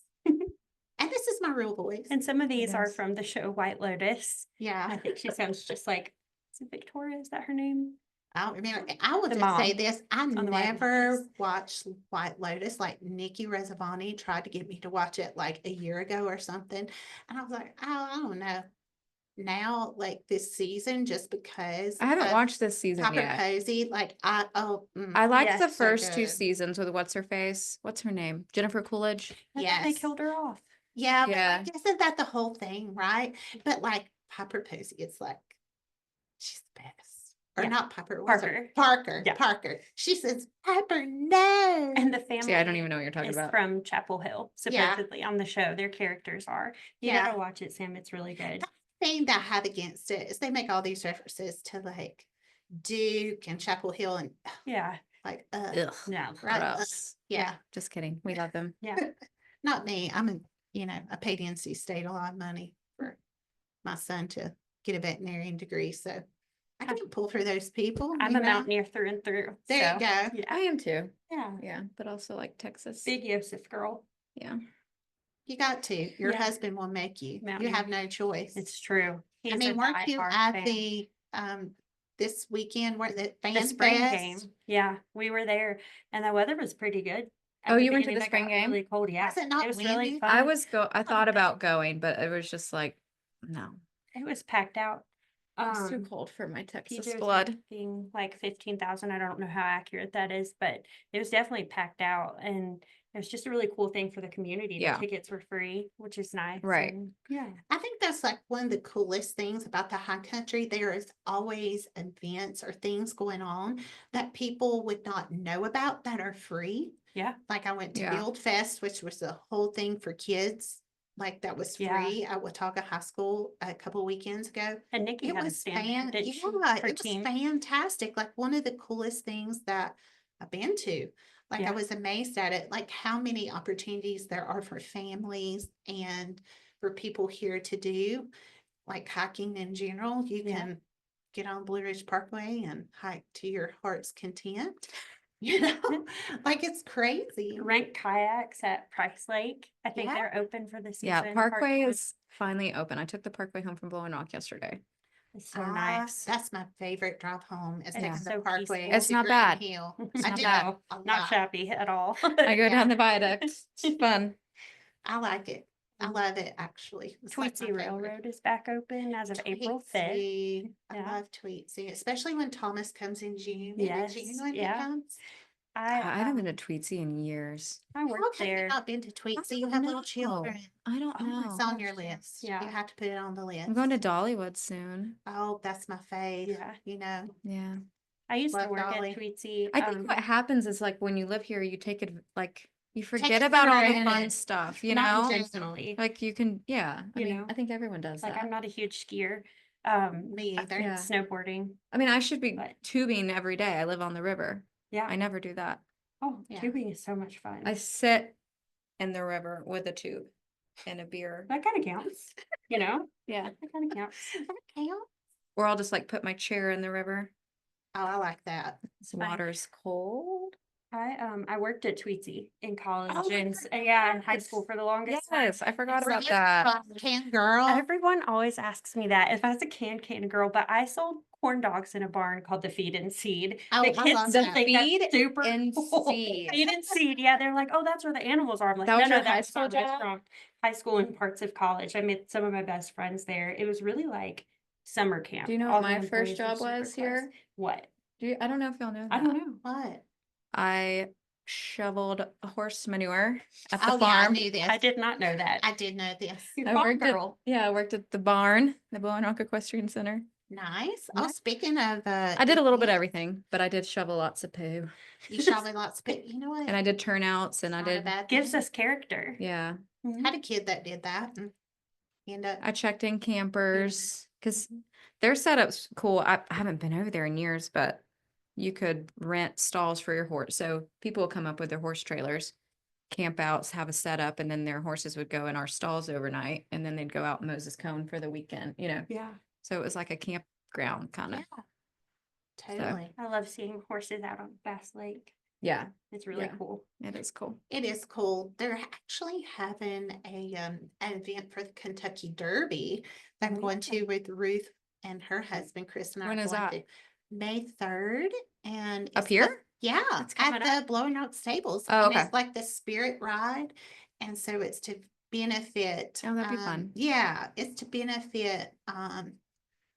Speaker 1: And this is my real voice.
Speaker 3: And some of these are
Speaker 2: Yes.
Speaker 3: from the show White Lotus. I
Speaker 1: Yeah.
Speaker 3: think she sounds just like, is it Victoria? Is that her name?
Speaker 1: I don't remember. I will
Speaker 3: The
Speaker 1: just say
Speaker 3: mom
Speaker 1: this. I
Speaker 3: on the White
Speaker 1: never
Speaker 3: Lotus.
Speaker 1: watched White Lotus. Like Nikki Rezzavani tried to get me to watch it like a year ago or something. And I was like, oh, I don't know. Now, like this season, just because
Speaker 2: I haven't
Speaker 1: of
Speaker 2: watched this season
Speaker 1: Papa
Speaker 2: yet.
Speaker 1: Posey, like
Speaker 2: I liked the
Speaker 3: Yes,
Speaker 1: so
Speaker 2: first two
Speaker 1: good.
Speaker 2: seasons with what's her face? What's her name? Jennifer Coolidge.
Speaker 3: And then they
Speaker 1: Yes.
Speaker 3: killed her off.
Speaker 1: Yeah, but
Speaker 2: Yeah.
Speaker 1: like, isn't that the whole thing, right? But like Papa Posey, it's like she's the best. Or
Speaker 3: Yeah.
Speaker 1: not Piper, what's her-
Speaker 3: Parker.
Speaker 1: Parker.
Speaker 3: Yeah.
Speaker 1: Parker. She says, Piper, no.
Speaker 3: And the family
Speaker 2: See, I don't even know what you're talking
Speaker 3: is
Speaker 2: about.
Speaker 3: from Chapel Hill,
Speaker 1: Yeah.
Speaker 3: supposedly on the show. Their characters are. You
Speaker 1: Yeah.
Speaker 3: gotta watch it, Sam. It's really good.
Speaker 1: Thing that I have against it is they make all these references to like Duke and Chapel Hill and
Speaker 3: Yeah.
Speaker 1: like
Speaker 2: Ugh,
Speaker 3: No.
Speaker 1: right,
Speaker 2: gross.
Speaker 1: yeah,
Speaker 2: Just kidding. We love them.
Speaker 3: Yeah.
Speaker 1: not me. I paid NC State a lot of money for my son to get a veterinarian degree, so I can pull for those people.
Speaker 3: I'm
Speaker 1: you
Speaker 3: a
Speaker 1: know?
Speaker 3: mountaineer through and through.
Speaker 1: There
Speaker 3: so,
Speaker 1: you go.
Speaker 2: I
Speaker 3: Yeah.
Speaker 2: am too.
Speaker 3: Yeah.
Speaker 2: Yeah, but also like Texas.
Speaker 3: Big Yosef girl.
Speaker 2: Yeah.
Speaker 1: You got to. Your
Speaker 3: Yeah.
Speaker 1: husband will make you. You
Speaker 3: Mountaineer.
Speaker 1: have no choice.
Speaker 3: It's true.
Speaker 1: I mean, weren't you at the this weekend where the
Speaker 3: the
Speaker 1: fan
Speaker 3: spring
Speaker 1: fest?
Speaker 3: game? Yeah, we were there, and the weather was pretty good. At
Speaker 2: Oh,
Speaker 3: the
Speaker 2: you went to
Speaker 3: beginning,
Speaker 2: the
Speaker 3: it
Speaker 2: spring
Speaker 3: got
Speaker 2: game?
Speaker 3: Really cold. Yeah,
Speaker 1: Was it not
Speaker 3: was really
Speaker 1: windy?
Speaker 3: fun.
Speaker 2: I thought about going, but it was just like, no.
Speaker 3: It was packed out.
Speaker 2: It's too cold for my Texas
Speaker 3: PJ was
Speaker 2: blood.
Speaker 3: expecting like 15,000. I don't know how accurate that is, but it was definitely packed out, and it was just a really cool thing for the community.
Speaker 2: Yeah.
Speaker 3: The tickets were free, which is nice.
Speaker 2: Right.
Speaker 3: and yeah.
Speaker 1: I think that's like one of the coolest things about the high country. There is always events or things going on that people would not know about that are free.
Speaker 3: Yeah.
Speaker 1: Like I went to
Speaker 2: Yeah.
Speaker 1: Build Fest, which was a whole thing for kids. Like that was
Speaker 3: Yeah.
Speaker 1: free at Watauga High School a couple weekends ago.
Speaker 3: And Nikki
Speaker 1: It
Speaker 3: had a
Speaker 1: was
Speaker 3: stand. didn't she?
Speaker 1: yeah,
Speaker 3: Her
Speaker 1: it was
Speaker 3: team.
Speaker 1: fantastic. Like one of the coolest things that I've been to. Like I
Speaker 3: Yeah.
Speaker 1: was amazed at it, like how many opportunities there are for families and for people here to do, like hiking in general. You
Speaker 3: Yeah.
Speaker 1: can get on Blue Ridge Parkway and hike to your heart's content. You know, like it's crazy.
Speaker 3: Rent kayaks at Price Lake. I think
Speaker 1: Yeah.
Speaker 3: they're open for the season.
Speaker 2: Yeah, Parkway
Speaker 3: part-time.
Speaker 2: is finally open. I took the Parkway home from Blowing Rock yesterday.
Speaker 3: It's so nice.
Speaker 1: That's my favorite drive home is
Speaker 3: It's
Speaker 1: taking
Speaker 3: so
Speaker 1: the Parkway.
Speaker 3: peaceful.
Speaker 2: It's
Speaker 1: to
Speaker 2: not
Speaker 1: Green
Speaker 2: bad.
Speaker 1: Hill.
Speaker 2: It's
Speaker 1: I
Speaker 2: not
Speaker 1: do
Speaker 2: bad.
Speaker 1: a
Speaker 3: Not
Speaker 1: lot.
Speaker 3: shabby at all.
Speaker 2: I go
Speaker 1: Yeah.
Speaker 2: down the viaduct. It's fun.
Speaker 1: I like it. I love it actually. It's like my
Speaker 3: Tweetsy
Speaker 1: favorite.
Speaker 3: Railroad is back open as of April 5th.
Speaker 1: Tweetsy. I
Speaker 3: Yeah.
Speaker 1: love Tweetsy, especially when Thomas comes in June.
Speaker 3: Yes,
Speaker 1: Isn't it June when
Speaker 3: yeah.
Speaker 1: he comes?
Speaker 2: I haven't
Speaker 3: I
Speaker 2: been to Tweetsy in years.
Speaker 3: I
Speaker 1: How
Speaker 3: worked
Speaker 1: have you
Speaker 3: there.
Speaker 1: not been to Tweetsy? You
Speaker 2: don't
Speaker 1: have little
Speaker 2: know.
Speaker 1: children.
Speaker 2: I don't
Speaker 3: Oh,
Speaker 2: know.
Speaker 1: It's on your
Speaker 3: gosh, yeah.
Speaker 1: list.
Speaker 3: Yeah.
Speaker 1: You have to put it on the list.
Speaker 2: I'm going to Dollywood soon.
Speaker 1: Oh, that's my fave.
Speaker 3: Yeah.
Speaker 1: You know,
Speaker 2: Yeah.
Speaker 3: I used to
Speaker 1: Love
Speaker 3: work
Speaker 1: Dolly.
Speaker 3: at Tweetsy.
Speaker 2: I think what happens is like when you live here, you take it like you forget
Speaker 1: it
Speaker 2: about
Speaker 1: for
Speaker 2: all the fun
Speaker 1: granted.
Speaker 2: stuff, you
Speaker 3: not
Speaker 2: know?
Speaker 3: intentionally.
Speaker 2: Like you can, yeah. I
Speaker 3: You
Speaker 2: mean,
Speaker 3: know?
Speaker 2: I think everyone does
Speaker 3: Like
Speaker 2: that.
Speaker 3: I'm not a huge skier.
Speaker 1: me either.
Speaker 2: Yeah.
Speaker 3: Snowboarding.
Speaker 2: I mean, I should be
Speaker 3: But-
Speaker 2: tubing every day. I live on the river.
Speaker 3: Yeah.
Speaker 2: I never do that.
Speaker 3: Oh,
Speaker 1: Yeah.
Speaker 3: tubing is so much fun.
Speaker 2: I sit in the river with a tube and a beer.
Speaker 3: That kind of counts. You know?
Speaker 2: Yeah.
Speaker 3: That kind of counts.
Speaker 1: That counts.
Speaker 2: Or I'll just like put my chair in the river.
Speaker 1: Oh, I like that.
Speaker 2: This
Speaker 3: Fine.
Speaker 2: water's cold.
Speaker 3: I worked at Tweetsy in college
Speaker 2: Oh my
Speaker 3: and yeah, in high
Speaker 2: goodness.
Speaker 3: school for the longest time.
Speaker 2: Yes, I forgot
Speaker 3: Right.
Speaker 2: about that.
Speaker 1: Can girl.
Speaker 3: Everyone always asks me that if I was a can girl, but I sold corn dogs in a barn called the Feed and Seed.
Speaker 1: Oh,
Speaker 3: The
Speaker 1: I
Speaker 3: kids
Speaker 1: love
Speaker 3: don't
Speaker 1: that.
Speaker 3: think that's
Speaker 2: Feed
Speaker 3: super
Speaker 2: and
Speaker 3: cool.
Speaker 2: Seed.
Speaker 3: Feed and Seed. Yeah, they're like, oh, that's where the animals are. I'm like,
Speaker 2: That was
Speaker 3: no,
Speaker 2: your high
Speaker 3: that's
Speaker 2: school
Speaker 3: our
Speaker 2: job?
Speaker 3: restaurant. High school and parts of college. I made some of my best friends there. It was really like summer camp.
Speaker 2: Do you know
Speaker 3: All
Speaker 2: what
Speaker 3: the
Speaker 2: my first
Speaker 3: employees were
Speaker 2: job
Speaker 3: super
Speaker 2: was
Speaker 3: close.
Speaker 2: here?
Speaker 3: What?
Speaker 2: I don't know if y'all know
Speaker 3: I
Speaker 2: that.
Speaker 3: don't know.
Speaker 1: What?
Speaker 2: I shoveled horse manure at the
Speaker 1: Oh, yeah, I
Speaker 2: farm.
Speaker 1: knew this.
Speaker 3: I did not know that.
Speaker 1: I did know this.
Speaker 3: You're
Speaker 2: I
Speaker 3: farm
Speaker 2: worked at,
Speaker 3: girl.
Speaker 2: yeah, I worked at the barn, the Boone Rock Equestrian Center.
Speaker 1: Nice.
Speaker 2: Yeah.
Speaker 1: Oh, speaking of,
Speaker 2: I did a little bit of
Speaker 1: events,
Speaker 2: everything, but I did shovel lots of poo.
Speaker 1: You shovel lots of people. You know what?
Speaker 2: And I did turnouts and I
Speaker 1: Not a
Speaker 2: did,
Speaker 1: bad
Speaker 3: Gives
Speaker 1: thing.
Speaker 3: us character.
Speaker 2: yeah.
Speaker 3: Mhm.
Speaker 1: Had a kid that did that. And he ended up.
Speaker 2: I checked in campers because their setup's cool. I haven't been over there in years, but you could rent stalls for your horse. So people would come up with their horse trailers, camp outs, have a setup, and then their horses would go in our stalls overnight, and then they'd go out Moses Cone for the weekend, you know.
Speaker 3: Yeah.
Speaker 2: So it was like a campground kind of.
Speaker 1: Yeah. Totally.
Speaker 3: I love seeing horses out on Bass Lake.
Speaker 2: Yeah,
Speaker 3: It's really
Speaker 2: Yeah.
Speaker 3: cool.
Speaker 2: it is cool.
Speaker 1: It is cool. They're actually having an event for the Kentucky Derby that I'm
Speaker 3: Oh,
Speaker 1: going
Speaker 3: yeah.
Speaker 1: to with Ruth and her husband, Chris, and I
Speaker 2: When
Speaker 1: are
Speaker 2: is
Speaker 1: going
Speaker 2: that?
Speaker 1: to May 3rd. And
Speaker 2: Up
Speaker 1: it's
Speaker 2: here?
Speaker 1: yeah,
Speaker 3: It's
Speaker 1: at
Speaker 3: coming
Speaker 1: the Blowing Rock Stables.
Speaker 2: Oh,
Speaker 1: And
Speaker 2: okay.
Speaker 1: it's like the spirit ride. And so it's to benefit.
Speaker 2: Oh, that'd be fun.
Speaker 1: Yeah, it's to benefit.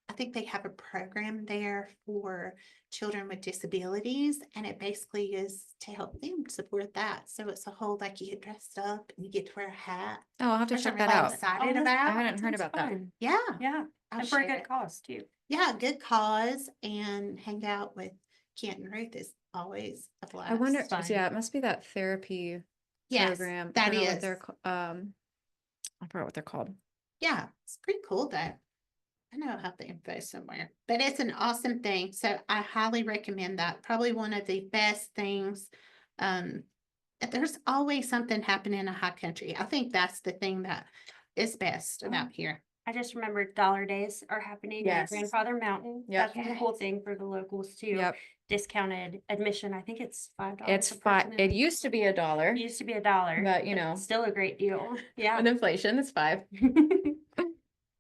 Speaker 1: I think they have a program there for children with disabilities, and it basically is to help them support that. So it's a whole, like, you get dressed up and you get to wear a hat.
Speaker 2: Oh, I'll have to
Speaker 1: Which
Speaker 2: check
Speaker 1: I'm
Speaker 2: that
Speaker 1: really
Speaker 2: out.
Speaker 1: excited
Speaker 3: Oh,
Speaker 1: about.
Speaker 2: I hadn't heard
Speaker 3: sounds
Speaker 2: about that.
Speaker 3: fun.
Speaker 1: Yeah,
Speaker 3: Yeah.
Speaker 1: I'll
Speaker 3: And for a
Speaker 1: share
Speaker 3: good
Speaker 1: it.
Speaker 3: cause too.
Speaker 1: Yeah, good cause, and hang out with Kent and Ruth is always a blast.
Speaker 2: I wonder,
Speaker 3: fun.
Speaker 2: yeah, it must be that therapy
Speaker 1: Yes,
Speaker 2: program.
Speaker 1: that
Speaker 2: I forgot
Speaker 1: is.
Speaker 2: what they're, I forgot what they're called.
Speaker 1: Yeah, it's pretty cool though. I know I have the info somewhere, but it's an awesome thing. So I highly recommend that. Probably one of the best things. There's always something happening in a high country. I think that's the thing that is best about here.
Speaker 3: I just remembered Dollar Days are happening
Speaker 2: Yes.
Speaker 3: at Grandfather Mountain.
Speaker 2: Yep.
Speaker 3: That's the whole thing for the locals too.
Speaker 2: Yep.
Speaker 3: Discounted admission. I think it's $5.
Speaker 2: It's
Speaker 3: a
Speaker 2: five.
Speaker 3: person
Speaker 2: It
Speaker 3: and
Speaker 2: used to be $1,
Speaker 3: It used to be $1,
Speaker 2: but you know,
Speaker 3: still a great deal. Yeah.
Speaker 2: with inflation, it's $5.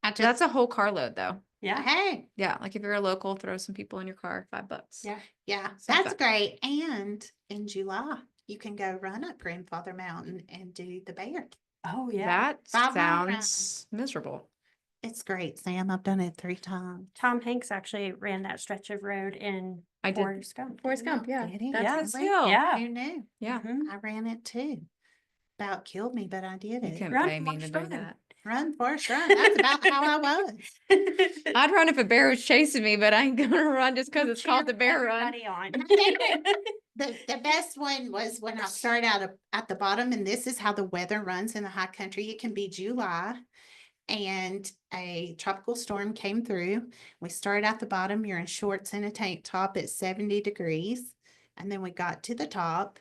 Speaker 1: I just,
Speaker 2: That's a whole carload though.
Speaker 3: Yeah.
Speaker 1: hey,
Speaker 2: Yeah, like if you're a local, throw some people in your car, $5.
Speaker 3: Yeah.
Speaker 1: yeah,
Speaker 2: So
Speaker 1: that's
Speaker 2: fun.
Speaker 1: great. And in July, you can go run up Grandfather Mountain and do the bear.
Speaker 3: Oh yeah.
Speaker 2: That
Speaker 1: 5 mile
Speaker 2: sounds miserable.
Speaker 1: It's great, Sam. I've done it 3 times.
Speaker 3: Tom Hanks actually ran that stretch of road in
Speaker 2: I did.
Speaker 3: Forrest Gump.
Speaker 2: Forrest
Speaker 3: didn't
Speaker 2: Gump, yeah.
Speaker 1: Did he?
Speaker 2: That's
Speaker 3: Yeah.
Speaker 2: his
Speaker 1: Really?
Speaker 2: skill.
Speaker 3: Yeah.
Speaker 1: Who knew?
Speaker 2: Yeah.
Speaker 3: Mhm.
Speaker 1: I ran it too. About killed me, but I did
Speaker 2: You
Speaker 1: it.
Speaker 2: couldn't
Speaker 3: Run,
Speaker 2: pay me to
Speaker 3: Forrest,
Speaker 2: do
Speaker 3: run.
Speaker 2: that.
Speaker 1: Run, Forrest, run. That's about how I was.
Speaker 2: I'd run if a bear was chasing me, but I ain't gonna run just because
Speaker 3: I'm
Speaker 2: it's called the
Speaker 3: cheering
Speaker 2: bear run.
Speaker 3: everybody on.
Speaker 1: The best one was when I started out at the bottom, and this is how the weather runs in the high country. It can be July, and a tropical storm came through. We started at the bottom. You're in shorts and a tank top at 70 degrees, and then we got to the top,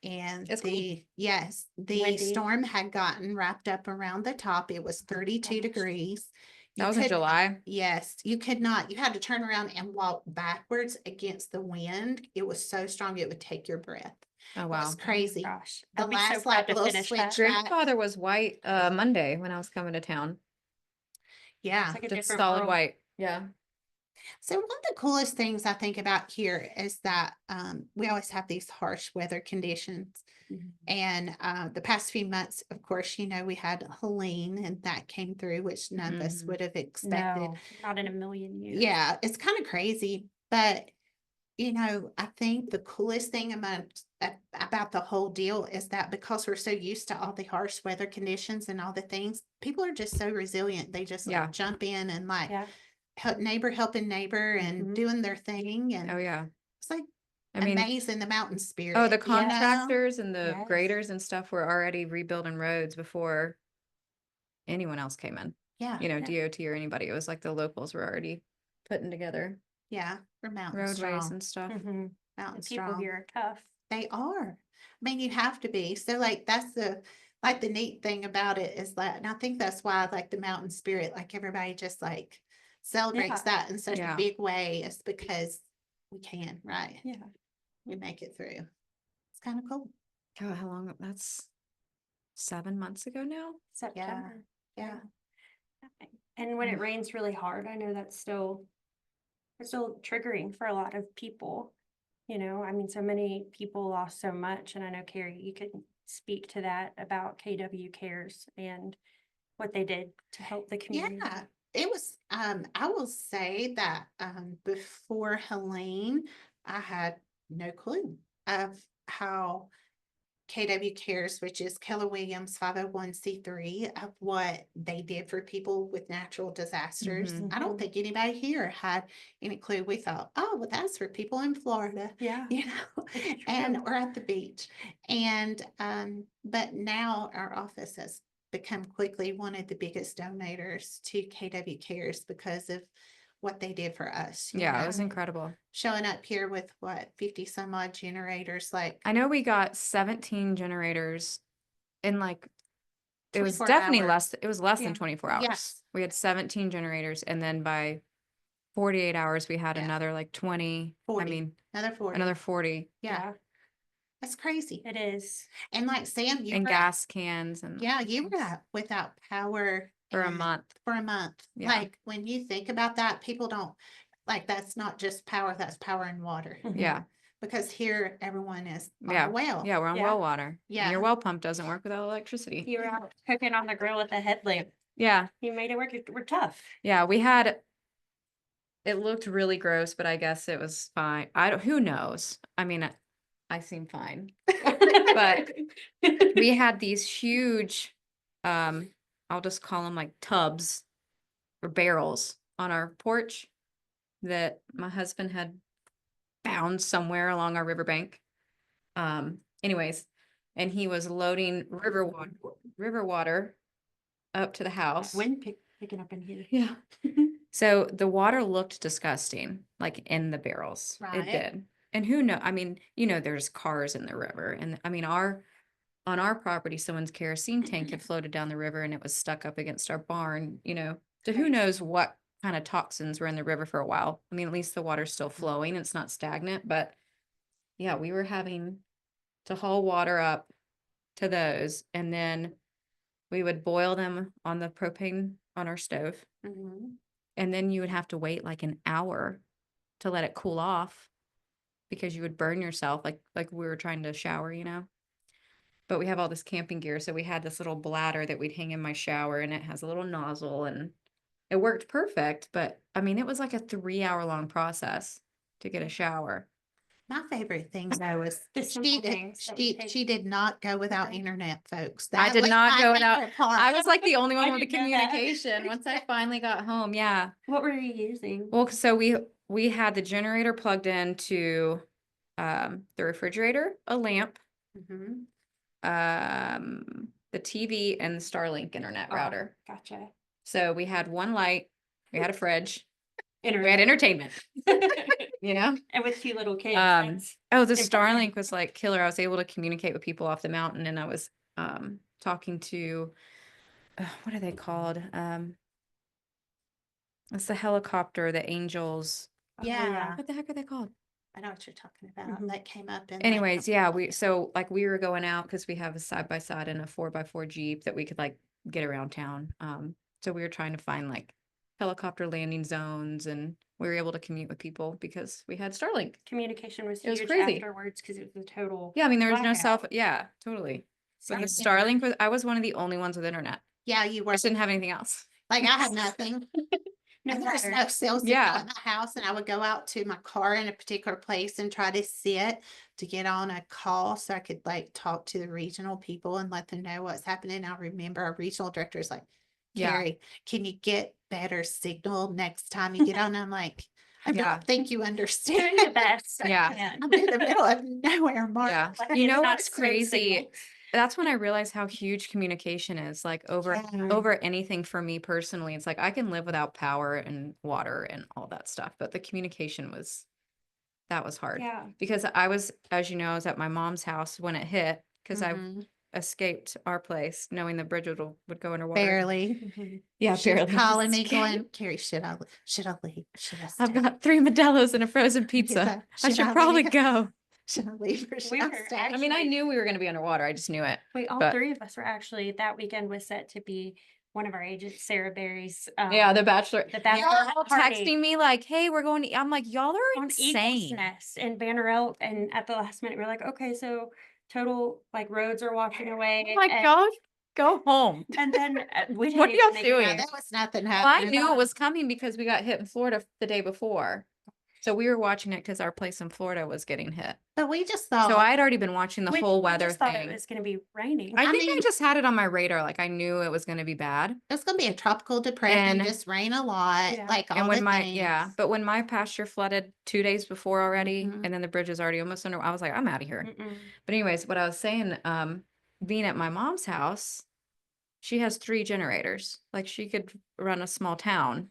Speaker 1: and
Speaker 2: It's cool.
Speaker 1: the
Speaker 3: Windy.
Speaker 1: storm had gotten wrapped up around the top. It was 32
Speaker 3: gosh.
Speaker 1: degrees.
Speaker 2: That
Speaker 1: You
Speaker 2: was in
Speaker 1: could-
Speaker 2: July.
Speaker 1: Yes, you could not. You had to turn around and walk backwards against the wind. It was so strong it would take your breath.
Speaker 2: Oh
Speaker 1: It
Speaker 2: wow.
Speaker 1: was crazy.
Speaker 3: Gosh.
Speaker 1: The
Speaker 3: I'd be so
Speaker 1: last,
Speaker 3: proud
Speaker 1: like,
Speaker 3: to
Speaker 1: little
Speaker 3: finish
Speaker 1: switch
Speaker 3: that.
Speaker 1: track.
Speaker 2: Grandfather was white Monday when I was coming to town.
Speaker 1: Yeah.
Speaker 3: It's like a
Speaker 2: Just
Speaker 3: different
Speaker 2: solid
Speaker 3: world.
Speaker 2: white. Yeah.
Speaker 1: So one of the coolest things I think about here is that we always have these harsh weather conditions.
Speaker 3: Mhm.
Speaker 1: And the past few months, of course, we had Helene and that came through, which none of us
Speaker 2: Mhm.
Speaker 1: would have expected.
Speaker 3: No, not in a million years.
Speaker 1: Yeah, it's kind of crazy, but I think the coolest thing about the whole deal is that because we're so used to all the harsh weather conditions and all the things, people are just so resilient. They just
Speaker 2: Yeah.
Speaker 1: jump in and
Speaker 3: Yeah.
Speaker 1: helping neighbor and
Speaker 3: Mhm.
Speaker 1: doing their thing. And
Speaker 2: Oh yeah.
Speaker 1: it's like
Speaker 2: I mean,
Speaker 1: amazing the mountain spirit.
Speaker 2: oh, the
Speaker 1: you know?
Speaker 2: contractors and the
Speaker 3: Yes.
Speaker 2: graders and stuff were already rebuilding roads before anyone else came in.
Speaker 1: Yeah,
Speaker 3: Yeah.
Speaker 2: DOT or anybody. It was like the locals were already putting together
Speaker 1: yeah, we're mountain
Speaker 2: roadways
Speaker 1: strong.
Speaker 2: and stuff.
Speaker 3: Mhm.
Speaker 1: Mountain
Speaker 3: The people
Speaker 1: strong.
Speaker 3: here are tough.
Speaker 1: They are. I mean, you have to be. So that's the neat thing about it is that, and I think that's why I like the mountain spirit, like everybody just celebrates
Speaker 3: Yeah.
Speaker 1: that in such
Speaker 2: Yeah.
Speaker 1: a big way is because we can, right?
Speaker 3: Yeah.
Speaker 1: We make it through. It's kind of cool.
Speaker 2: God, how long? That's 7 months ago now.
Speaker 3: September.
Speaker 1: Yeah.
Speaker 3: And when it
Speaker 2: Ugh.
Speaker 3: rains really hard, I know that's it's still triggering for a lot of people. You know, I mean, so many people lost so much, and I know Carrie, you could speak to that about KW Cares and what they did to help the community.
Speaker 1: Yeah, it was, I will say that, before Helene, I had no clue of how KW Cares, which is Keller Williams 501c3, of what they did for people with natural disasters.
Speaker 2: Mhm.
Speaker 1: I don't
Speaker 3: Mhm.
Speaker 1: think anybody here had any clue. We thought, oh, well, that's for people in Florida,
Speaker 3: Yeah.
Speaker 1: you know,
Speaker 3: It's
Speaker 1: and
Speaker 3: true.
Speaker 1: or at the beach. And but now our office has become quickly one of the biggest donators to KW Cares because of what they did for us. you
Speaker 2: Yeah, it
Speaker 1: know.
Speaker 2: was incredible.
Speaker 1: Showing up here with what, 50 some odd generators, like
Speaker 2: I know we got 17 generators in like it was
Speaker 1: 24
Speaker 2: definitely
Speaker 1: hours.
Speaker 2: less. It was less
Speaker 3: Yeah.
Speaker 2: than 24 hours.
Speaker 1: Yes.
Speaker 2: We had 17 generators, and then by 48 hours, we had
Speaker 1: Yeah.
Speaker 2: another like 20.
Speaker 1: 40.
Speaker 2: I mean,
Speaker 1: Another 40.
Speaker 2: another 40
Speaker 1: Yeah, that's crazy.
Speaker 3: It is.
Speaker 1: And like Sam, you
Speaker 2: and
Speaker 1: were
Speaker 2: gas cans and
Speaker 1: yeah, you were without power
Speaker 2: for a
Speaker 1: and-
Speaker 2: month.
Speaker 1: For a month.
Speaker 2: Yeah.
Speaker 1: Like when you think about that, people don't like that's not just power, that's power and water.
Speaker 2: Yeah.
Speaker 1: Because here everyone is on
Speaker 2: Yeah.
Speaker 1: the well.
Speaker 2: Yeah, we're on
Speaker 3: Yeah.
Speaker 2: well water. And
Speaker 1: Yeah.
Speaker 2: your well pump doesn't work without electricity.
Speaker 3: You were out cooking on the grill with a headlamp.
Speaker 2: Yeah.
Speaker 3: You made it work. We're tough.
Speaker 2: Yeah, we had it looked really gross, but I guess it was fine. Who knows? I mean, I seem fine. But we had these huge I'll just call them like tubs or barrels on our porch that my husband had found somewhere along our riverbank. Anyways, and he was loading river water up to the house.
Speaker 3: Wind picking up in here.
Speaker 2: Yeah. So the water looked disgusting, like in the barrels. It
Speaker 1: Right.
Speaker 2: did. And who know? I mean, you know, there's cars in the river. And I mean, on our property, someone's kerosene tank had floated down the river and it was stuck up against our barn, you know. So who
Speaker 3: Right.
Speaker 2: knows what kind of toxins were in the river for a while. I mean, at least the water's still flowing. It's not stagnant. But yeah, we were having to haul water up to those. And then we would boil them on the propane on our stove.
Speaker 1: Mhm.
Speaker 2: And then you would have to wait like an hour to let it cool off because you would burn yourself like we were trying to shower, you know. But we have all this camping gear, so we had this little bladder that we'd hang in my shower, and it has a little nozzle, and it worked perfect. But I mean, it was like a 3-hour long process to get a shower.
Speaker 1: My favorite thing though is
Speaker 3: The simple things that we take
Speaker 1: she did not go without
Speaker 3: Okay.
Speaker 1: internet, folks.
Speaker 2: I
Speaker 1: That
Speaker 2: did
Speaker 1: was
Speaker 2: not
Speaker 1: my
Speaker 2: go without-
Speaker 1: favorite part.
Speaker 2: I was like the only one
Speaker 3: I
Speaker 2: with the
Speaker 3: didn't know that.
Speaker 2: communication once I finally got home. Yeah.
Speaker 3: What were you using?
Speaker 2: Well, so we had the generator plugged into the refrigerator, a lamp,
Speaker 1: Mhm.
Speaker 2: the TV, and the Starlink internet
Speaker 3: Oh,
Speaker 2: router.
Speaker 3: Gotcha.
Speaker 2: So we had one light, we had a fridge, we had
Speaker 3: Internet.
Speaker 2: entertainment, you know?
Speaker 3: And with 2 little kids.
Speaker 2: Um,
Speaker 3: that's
Speaker 2: Oh, the
Speaker 3: important.
Speaker 2: Starlink was like killer. I was able to communicate with people off the mountain, and I was talking to what are they called? It's the helicopter, the Angels.
Speaker 3: Oh,
Speaker 1: Yeah.
Speaker 2: What the heck are they called?
Speaker 1: I know what you're talking about.
Speaker 3: Mhm.
Speaker 1: That came up in
Speaker 2: Anyways, yeah, so like we were going out because we have a side by side and a 4x4 Jeep that we could like get around town. So we were trying to find like helicopter landing zones, and we were able to commute with people because we had Starlink.
Speaker 3: Communication was
Speaker 2: It was
Speaker 3: huge
Speaker 2: crazy.
Speaker 3: afterwards because it was a total.
Speaker 2: Yeah, I mean there was no
Speaker 3: blackout.
Speaker 2: yeah, totally. But the
Speaker 1: So-
Speaker 2: Starlink I was one of the only ones with internet.
Speaker 1: Yeah, you
Speaker 2: I
Speaker 1: were
Speaker 2: just didn't have anything else.
Speaker 1: like I had nothing.
Speaker 3: No
Speaker 1: And there was
Speaker 3: matter.
Speaker 1: no cell signal
Speaker 2: Yeah.
Speaker 1: in the house, and I would go out to my car in a particular place and try to sit to get on a call so I could like talk to the regional people and let them know what's happening. I remember our regional director is like,
Speaker 2: Yeah.
Speaker 1: Carrie, can you get better signal next time you get on? I'm like, I
Speaker 2: Yeah.
Speaker 1: don't think you understand.
Speaker 3: Doing the best. I
Speaker 2: Yeah.
Speaker 3: can.
Speaker 1: I'm in the middle of nowhere, Mark.
Speaker 2: Yeah.
Speaker 3: Lucky
Speaker 2: You
Speaker 3: it's
Speaker 2: know
Speaker 3: not
Speaker 2: what's
Speaker 3: slow
Speaker 2: crazy?
Speaker 3: signal.
Speaker 2: That's when I realized how huge communication is, like over
Speaker 1: Yeah.
Speaker 2: anything for me personally. It's like I can live without power and water and all that stuff, but the communication was hard
Speaker 3: Yeah.
Speaker 2: because I was, as you know, I was at my mom's house when it hit because
Speaker 1: Mhm.
Speaker 2: escaped our place, knowing the bridge would go underwater.
Speaker 1: Barely.
Speaker 3: Mhm.
Speaker 2: Yeah,
Speaker 1: She was
Speaker 2: barely.
Speaker 1: calling me,
Speaker 2: Scared.
Speaker 1: going, Carrie, should I leave? Should I stay?
Speaker 2: I've got 3 Modelo's and a frozen pizza.
Speaker 1: that,
Speaker 2: I
Speaker 1: should
Speaker 2: should
Speaker 1: I
Speaker 2: probably
Speaker 1: leave?
Speaker 2: go.
Speaker 1: Should I leave or should
Speaker 3: We
Speaker 1: I
Speaker 3: were
Speaker 1: stay?
Speaker 2: I mean, I
Speaker 3: Actually-
Speaker 2: knew we were going to be underwater. I just knew it.
Speaker 3: All
Speaker 2: But-
Speaker 3: 3 of us were actually, that weekend was set to be one of our agents, Sarah Berry's.
Speaker 2: Yeah, the bachelor.
Speaker 3: The
Speaker 2: Y'all
Speaker 3: bachelor
Speaker 2: all
Speaker 3: party
Speaker 2: texting me like, "Hey, we're going to," I'm like, "Y'all are
Speaker 3: on Eagles
Speaker 2: insane."
Speaker 3: Nest in Banner Elk, and at the last minute, we're like, okay, so total like roads are washing away.
Speaker 2: I'm like,
Speaker 3: and,
Speaker 2: y'all go home.
Speaker 3: and then we
Speaker 2: What
Speaker 3: didn't
Speaker 2: are
Speaker 3: even
Speaker 2: y'all
Speaker 3: make it
Speaker 2: doing?
Speaker 3: out.
Speaker 1: There was nothing
Speaker 2: Well, I
Speaker 1: happening.
Speaker 2: knew it was coming because we got hit in Florida the day before. So we were watching it because our place in Florida was getting hit.
Speaker 1: But we just thought,
Speaker 2: So I had already been watching the
Speaker 3: We-
Speaker 2: whole
Speaker 3: we
Speaker 2: weather
Speaker 3: just thought
Speaker 2: thing.
Speaker 3: it was going to be raining.
Speaker 2: I
Speaker 1: I
Speaker 2: think I
Speaker 1: mean-
Speaker 2: just had it on my radar. Like I knew it was going to be bad.
Speaker 1: it's going to be a tropical depression,
Speaker 2: And-
Speaker 1: just rain a lot,
Speaker 3: Yeah.
Speaker 1: like all
Speaker 2: And when
Speaker 1: the
Speaker 2: my,
Speaker 1: things.
Speaker 2: yeah, but when my pasture flooded 2 days before already,
Speaker 1: Mhm.
Speaker 2: and then the bridge is already almost under, I was like, I'm out of here.
Speaker 3: Mm-mm.
Speaker 2: But anyways, what I was saying, being at my mom's house, she has 3 generators. Like she could run a small town.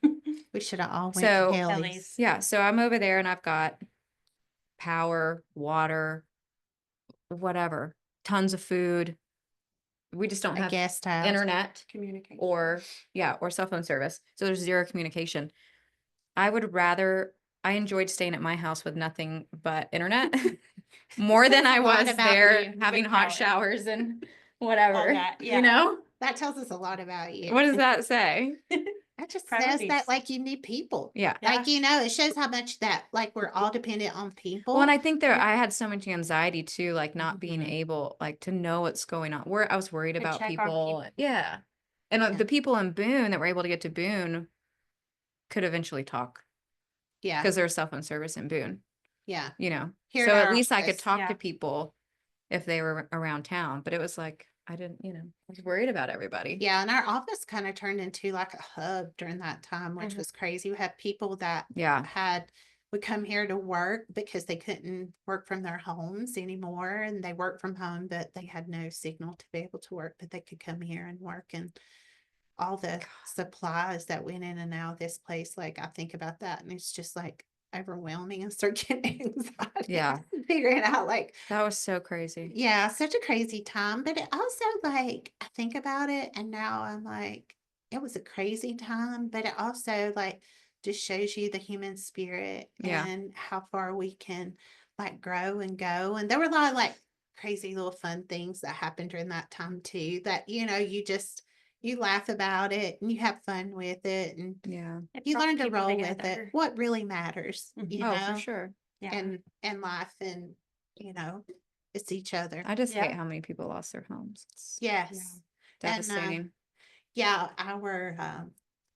Speaker 1: We should have all went
Speaker 2: So-
Speaker 1: to Kelly's.
Speaker 3: Kelly's.
Speaker 2: Yeah, so I'm over there and I've got power, water, whatever, tons of food. We just don't
Speaker 1: A
Speaker 2: have
Speaker 1: guest house.
Speaker 2: internet
Speaker 3: Communicate.
Speaker 2: or cell phone service. So there's 0 communication. I enjoyed staying at my house with nothing but internet more
Speaker 1: Says
Speaker 2: than
Speaker 1: a
Speaker 2: I
Speaker 1: lot
Speaker 2: was
Speaker 1: about
Speaker 2: there
Speaker 1: you.
Speaker 2: having
Speaker 3: With
Speaker 2: hot
Speaker 3: power.
Speaker 2: showers and whatever.
Speaker 3: that, yeah.
Speaker 2: You know?
Speaker 1: That tells us a lot about you.
Speaker 2: What does that say?
Speaker 1: That just says
Speaker 3: Priorities.
Speaker 1: that like you need people.
Speaker 2: Yeah.
Speaker 1: Like, it shows how much that like we're all dependent on people.
Speaker 2: Well, and I think I had so much anxiety too, like not being
Speaker 1: Mhm.
Speaker 2: able like to know what's going on. I was worried
Speaker 3: To
Speaker 2: about
Speaker 3: check on
Speaker 2: people.
Speaker 3: people.
Speaker 2: Yeah. And
Speaker 1: Yeah.
Speaker 2: the people in Boone that were able to get to Boone could eventually talk
Speaker 1: yeah.
Speaker 2: because there's cell phone service in Boone,
Speaker 1: Yeah. Here
Speaker 2: So
Speaker 1: in
Speaker 2: at
Speaker 1: our
Speaker 2: least I could
Speaker 1: office,
Speaker 2: talk
Speaker 3: yeah.
Speaker 2: to people if they were around town. But it was like, I didn't, I was worried about everybody.
Speaker 1: Yeah. And our office kind of turned into like a hub during that time, which
Speaker 3: Mhm.
Speaker 1: was crazy. We had people that
Speaker 2: Yeah.
Speaker 1: would come here to work because they couldn't work from their homes anymore. And they worked from home, but they had no signal to be able to work, but they could come here and work. And all the supplies that went in and out of this place, like I think about that and it's just like overwhelming and start getting anxiety.
Speaker 2: Yeah.
Speaker 1: Figuring out like,
Speaker 2: That was so crazy.
Speaker 1: yeah, such a crazy time. But it also like I think about it and now I'm like, it was a crazy time, but it also like just shows you the human spirit
Speaker 2: Yeah.
Speaker 1: and how far we can like grow and go. And there were a lot of like crazy little fun things that happened during that time too, that you laugh about it and you have fun with it and
Speaker 2: Yeah.
Speaker 3: It
Speaker 1: you
Speaker 3: brought
Speaker 1: learn to
Speaker 3: people
Speaker 1: roll with it.
Speaker 3: together.
Speaker 1: What really matters,
Speaker 3: Mhm.
Speaker 1: you
Speaker 2: Oh,
Speaker 1: know,
Speaker 2: for sure.
Speaker 3: Yeah.
Speaker 1: and life and it's each other.
Speaker 2: I just
Speaker 3: Yeah.
Speaker 2: hate how many people lost their homes. It's
Speaker 1: Yes. And,
Speaker 2: devastating.
Speaker 1: Yeah, our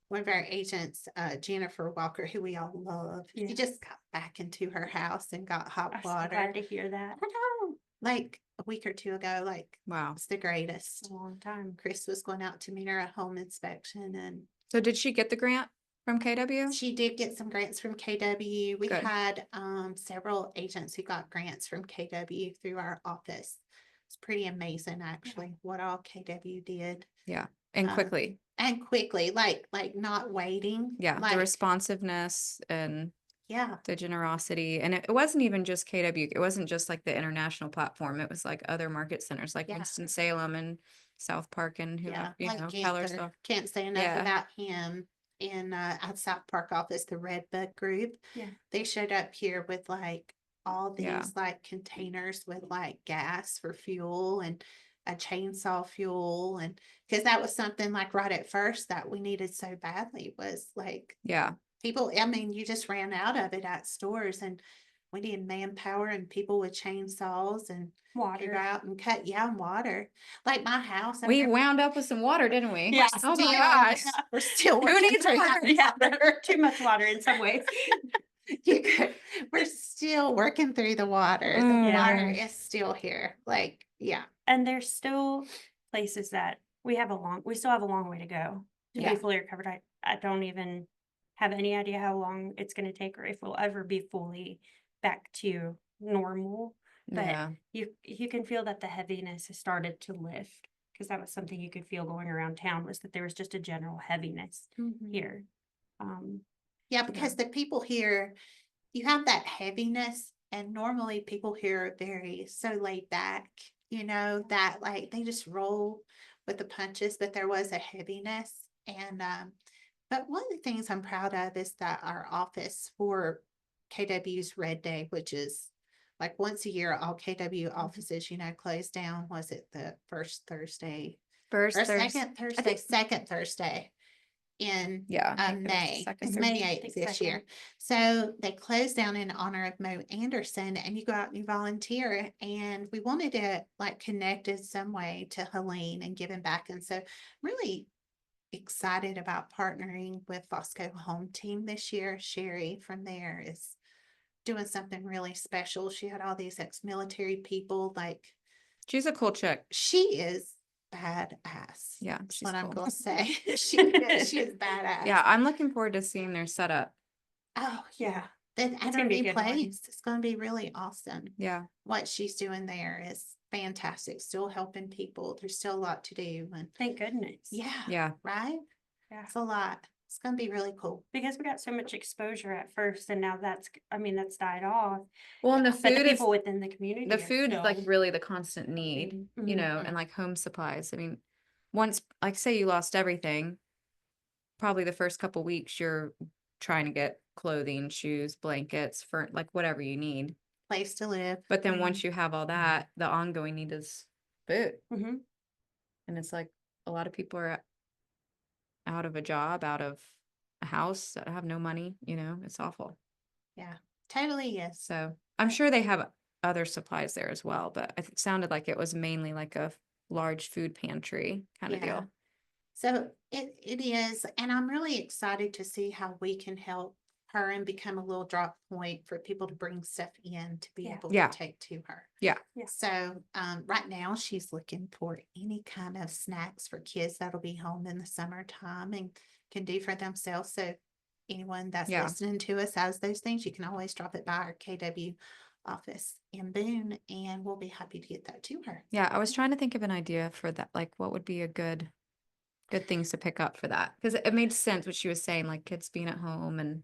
Speaker 1: one of our agents, Jennifer Walker, who we all love,
Speaker 3: Yeah.
Speaker 1: she just got back into her house and got hot
Speaker 3: I'm so
Speaker 1: water.
Speaker 3: glad to hear that.
Speaker 1: I know, like a week or 2 ago, like
Speaker 2: Wow.
Speaker 1: it's the greatest.
Speaker 3: It's a long time.
Speaker 1: Chris was going out to meet her at home inspection and
Speaker 2: So did she get the grant from KW?
Speaker 1: she did get some grants from KW. We
Speaker 2: Good.
Speaker 1: had several agents who got grants from KW through our office. It's pretty amazing actually what all KW did.
Speaker 2: And
Speaker 1: um,
Speaker 2: quickly.
Speaker 1: And quickly, like not waiting.
Speaker 2: Yeah.
Speaker 1: Like,
Speaker 2: The responsiveness and
Speaker 1: yeah.
Speaker 2: the generosity. And it wasn't even just KW. It wasn't just like the international platform. It was like other market centers like
Speaker 1: Yeah.
Speaker 2: Winston-Salem and South Park and
Speaker 1: Yeah.
Speaker 2: whoever,
Speaker 1: Like
Speaker 2: Keller
Speaker 1: Gunther,
Speaker 2: stuff.
Speaker 1: can't say enough
Speaker 2: Yeah.
Speaker 1: about him in at South Park office, the Red Bug group.
Speaker 3: Yeah.
Speaker 1: They showed up here with like all these
Speaker 2: Yeah.
Speaker 1: like containers with like gas for fuel and a chainsaw fuel and because that was something like right at first that we needed so badly was like
Speaker 2: Yeah.
Speaker 1: people, I mean, you just ran out of it at stores and we needed manpower and people with chainsaws and go
Speaker 3: Water.
Speaker 1: out and cut, and water. Like my house. I
Speaker 2: We
Speaker 1: mean,
Speaker 2: wound up with some water, didn't we?
Speaker 3: Yeah.
Speaker 2: Oh my
Speaker 1: still-
Speaker 2: gosh.
Speaker 1: We're still
Speaker 2: Who
Speaker 1: working
Speaker 2: needs
Speaker 1: through
Speaker 2: water?
Speaker 1: that
Speaker 3: Yeah.
Speaker 1: water.
Speaker 3: Too much water in some ways.
Speaker 1: We're still working through the water. The
Speaker 2: Mm.
Speaker 1: water is still here. Like, yeah.
Speaker 3: And there's still places that we still have a long way to go to
Speaker 1: Yeah.
Speaker 3: be fully recovered. I don't even have any idea how long it's going to take or if we'll ever be fully back to normal. But
Speaker 2: Yeah.
Speaker 3: you can feel that the heaviness has started to lift because that was something you could feel going around town was that there was just a general heaviness here.
Speaker 1: Yeah, because the people here, you have that heaviness, and normally people here are very so laid back, you know, that like they just roll with the punches, but there was a heaviness. And but one of the things I'm proud of is that our office for KW's Red Day, which is like once a year, all KW offices, you know, close down. Was it the first Thursday
Speaker 2: First
Speaker 1: or
Speaker 2: Thursday.
Speaker 1: second Thursday in
Speaker 2: Yeah, I think it was the
Speaker 1: May?
Speaker 2: second
Speaker 1: It's
Speaker 2: Thursday.
Speaker 1: May
Speaker 3: I
Speaker 1: 8th
Speaker 3: think
Speaker 1: this
Speaker 3: second.
Speaker 1: year. So they closed down in honor of Mo Anderson, and you go out and you volunteer. And we wanted to like connect in some way to Helene and giving back. And so really excited about partnering with Fosco Home Team this year. Sherry from there is doing something really special. She had all these ex-military people. Like,
Speaker 2: She's a cool chick.
Speaker 1: she is badass.
Speaker 2: Yeah,
Speaker 1: That's
Speaker 2: she's
Speaker 1: what I'm
Speaker 2: cool.
Speaker 1: gonna say. She is badass.
Speaker 2: Yeah, I'm looking forward to seeing their setup.
Speaker 1: Oh,
Speaker 3: Yeah.
Speaker 1: yeah. Then
Speaker 3: It's
Speaker 1: at
Speaker 3: gonna
Speaker 1: her
Speaker 3: be a
Speaker 1: new
Speaker 3: good one.
Speaker 1: place, it's gonna be really awesome.
Speaker 2: Yeah.
Speaker 1: What she's doing there is fantastic. Still helping people. There's still a lot to do. And
Speaker 3: Thank goodness.
Speaker 1: yeah,
Speaker 2: Yeah.
Speaker 1: right?
Speaker 3: Yeah.
Speaker 1: It's a lot. It's gonna be really cool.
Speaker 3: Because we got so much exposure at first and now that's died off.
Speaker 2: Well, and the
Speaker 3: But the
Speaker 2: food is
Speaker 3: people within the community.
Speaker 2: the
Speaker 3: are
Speaker 2: food is like
Speaker 3: still-
Speaker 2: really the constant need, you know,
Speaker 1: Mhm.
Speaker 2: and like home supplies. I mean, once like say you lost everything, probably the first couple weeks you're trying to get clothing, shoes, blankets, for like whatever you need.
Speaker 1: Place to live.
Speaker 2: But then once you have all that, the ongoing need is food.
Speaker 3: Mhm.
Speaker 2: And it's like a lot of people are out of a job, out of a house, that have no money, you know, it's awful.
Speaker 1: Yeah, totally. Yes.
Speaker 2: So I'm sure they have other supplies there as well, but it sounded like it was mainly like a large food pantry kind of
Speaker 1: Yeah.
Speaker 2: deal.
Speaker 1: So it is, and I'm really excited to see how we can help her and become a little drop point for people to bring stuff in to be
Speaker 3: Yeah.
Speaker 1: able
Speaker 2: Yeah.
Speaker 1: to take to her.
Speaker 2: Yeah.
Speaker 3: Yeah.
Speaker 1: So right now she's looking for any kind of snacks for kids that'll be home in the summertime and can do for themselves. So anyone that's
Speaker 2: Yeah.
Speaker 1: listening to us has those things, you can always drop it by our KW office in Boone, and we'll be happy to get that to her.
Speaker 2: Yeah, I was trying to think of an idea for that, like what would be a good things to pick up for that, because it made sense what she was saying, like kids being at home and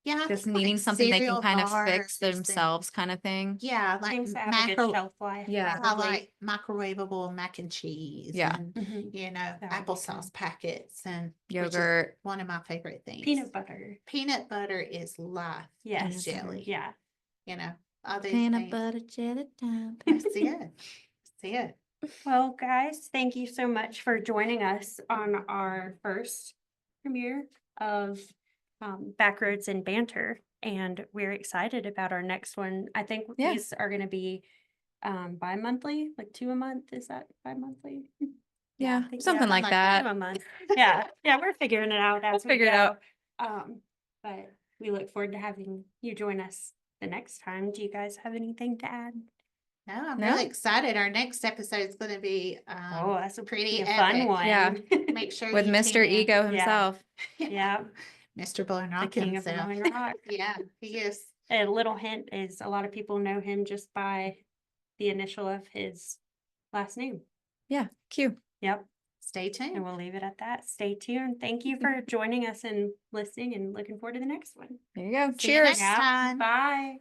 Speaker 1: Yeah, I
Speaker 2: just
Speaker 1: think, like,
Speaker 2: needing something they can
Speaker 1: cereal
Speaker 2: kind of
Speaker 1: bars
Speaker 2: fix
Speaker 1: and-
Speaker 2: themselves kind of thing.
Speaker 1: Yeah, like
Speaker 3: Things that have a good
Speaker 1: macro,
Speaker 3: shelf life.
Speaker 2: Yeah.
Speaker 1: I
Speaker 3: probably.
Speaker 1: like microwavable mac and cheese.
Speaker 2: Yeah.
Speaker 1: And,
Speaker 3: Mhm.
Speaker 1: you know,
Speaker 3: That would be
Speaker 1: applesauce
Speaker 3: good.
Speaker 1: packets and which is
Speaker 2: Yogurt.
Speaker 1: one of my favorite things.
Speaker 3: Peanut butter.
Speaker 1: Peanut butter is life. and
Speaker 3: Yes.
Speaker 1: jelly.
Speaker 3: Yeah.
Speaker 1: You know, all these
Speaker 2: Peanut
Speaker 1: things.
Speaker 2: butter jelly time.
Speaker 1: That's it. That's it.
Speaker 3: Well, guys, thank you so much for joining us on our first premiere of Backroads and Banter. And we're excited about our next one. I think
Speaker 2: Yeah.
Speaker 3: these are going to be bi-monthly, like 2 a month. Is that bi-monthly?
Speaker 2: Yeah,
Speaker 3: I think-
Speaker 2: something like
Speaker 1: like
Speaker 2: that.
Speaker 3: 2 a month. Yeah. Yeah, we're figuring it out as we
Speaker 2: figure it out.
Speaker 3: go. But we look forward to having you join us the next time. Do you guys have anything to add?
Speaker 1: No, I'm
Speaker 2: No?
Speaker 1: really excited. Our next episode is going to be
Speaker 3: Oh, that's a
Speaker 1: pretty
Speaker 3: be a fun
Speaker 1: epic.
Speaker 3: one.
Speaker 2: Yeah.
Speaker 1: Make sure
Speaker 2: With
Speaker 1: you
Speaker 2: Mr.
Speaker 1: tune in.
Speaker 2: Ego himself.
Speaker 3: Yeah.
Speaker 1: Mr. Blowing
Speaker 3: The
Speaker 1: Rock
Speaker 3: king of
Speaker 1: himself.
Speaker 3: blowing rock.
Speaker 1: Yeah, he is.
Speaker 3: A little hint is a lot of people know him just by the initial of his last name.
Speaker 2: Yeah, Q.
Speaker 3: Yep.
Speaker 1: Stay tuned.
Speaker 3: And we'll leave it at that. Stay tuned. Thank you for joining us and listening and looking forward to the next one.
Speaker 2: There you go.
Speaker 1: See you
Speaker 2: Cheers.
Speaker 1: next time.
Speaker 3: Bye.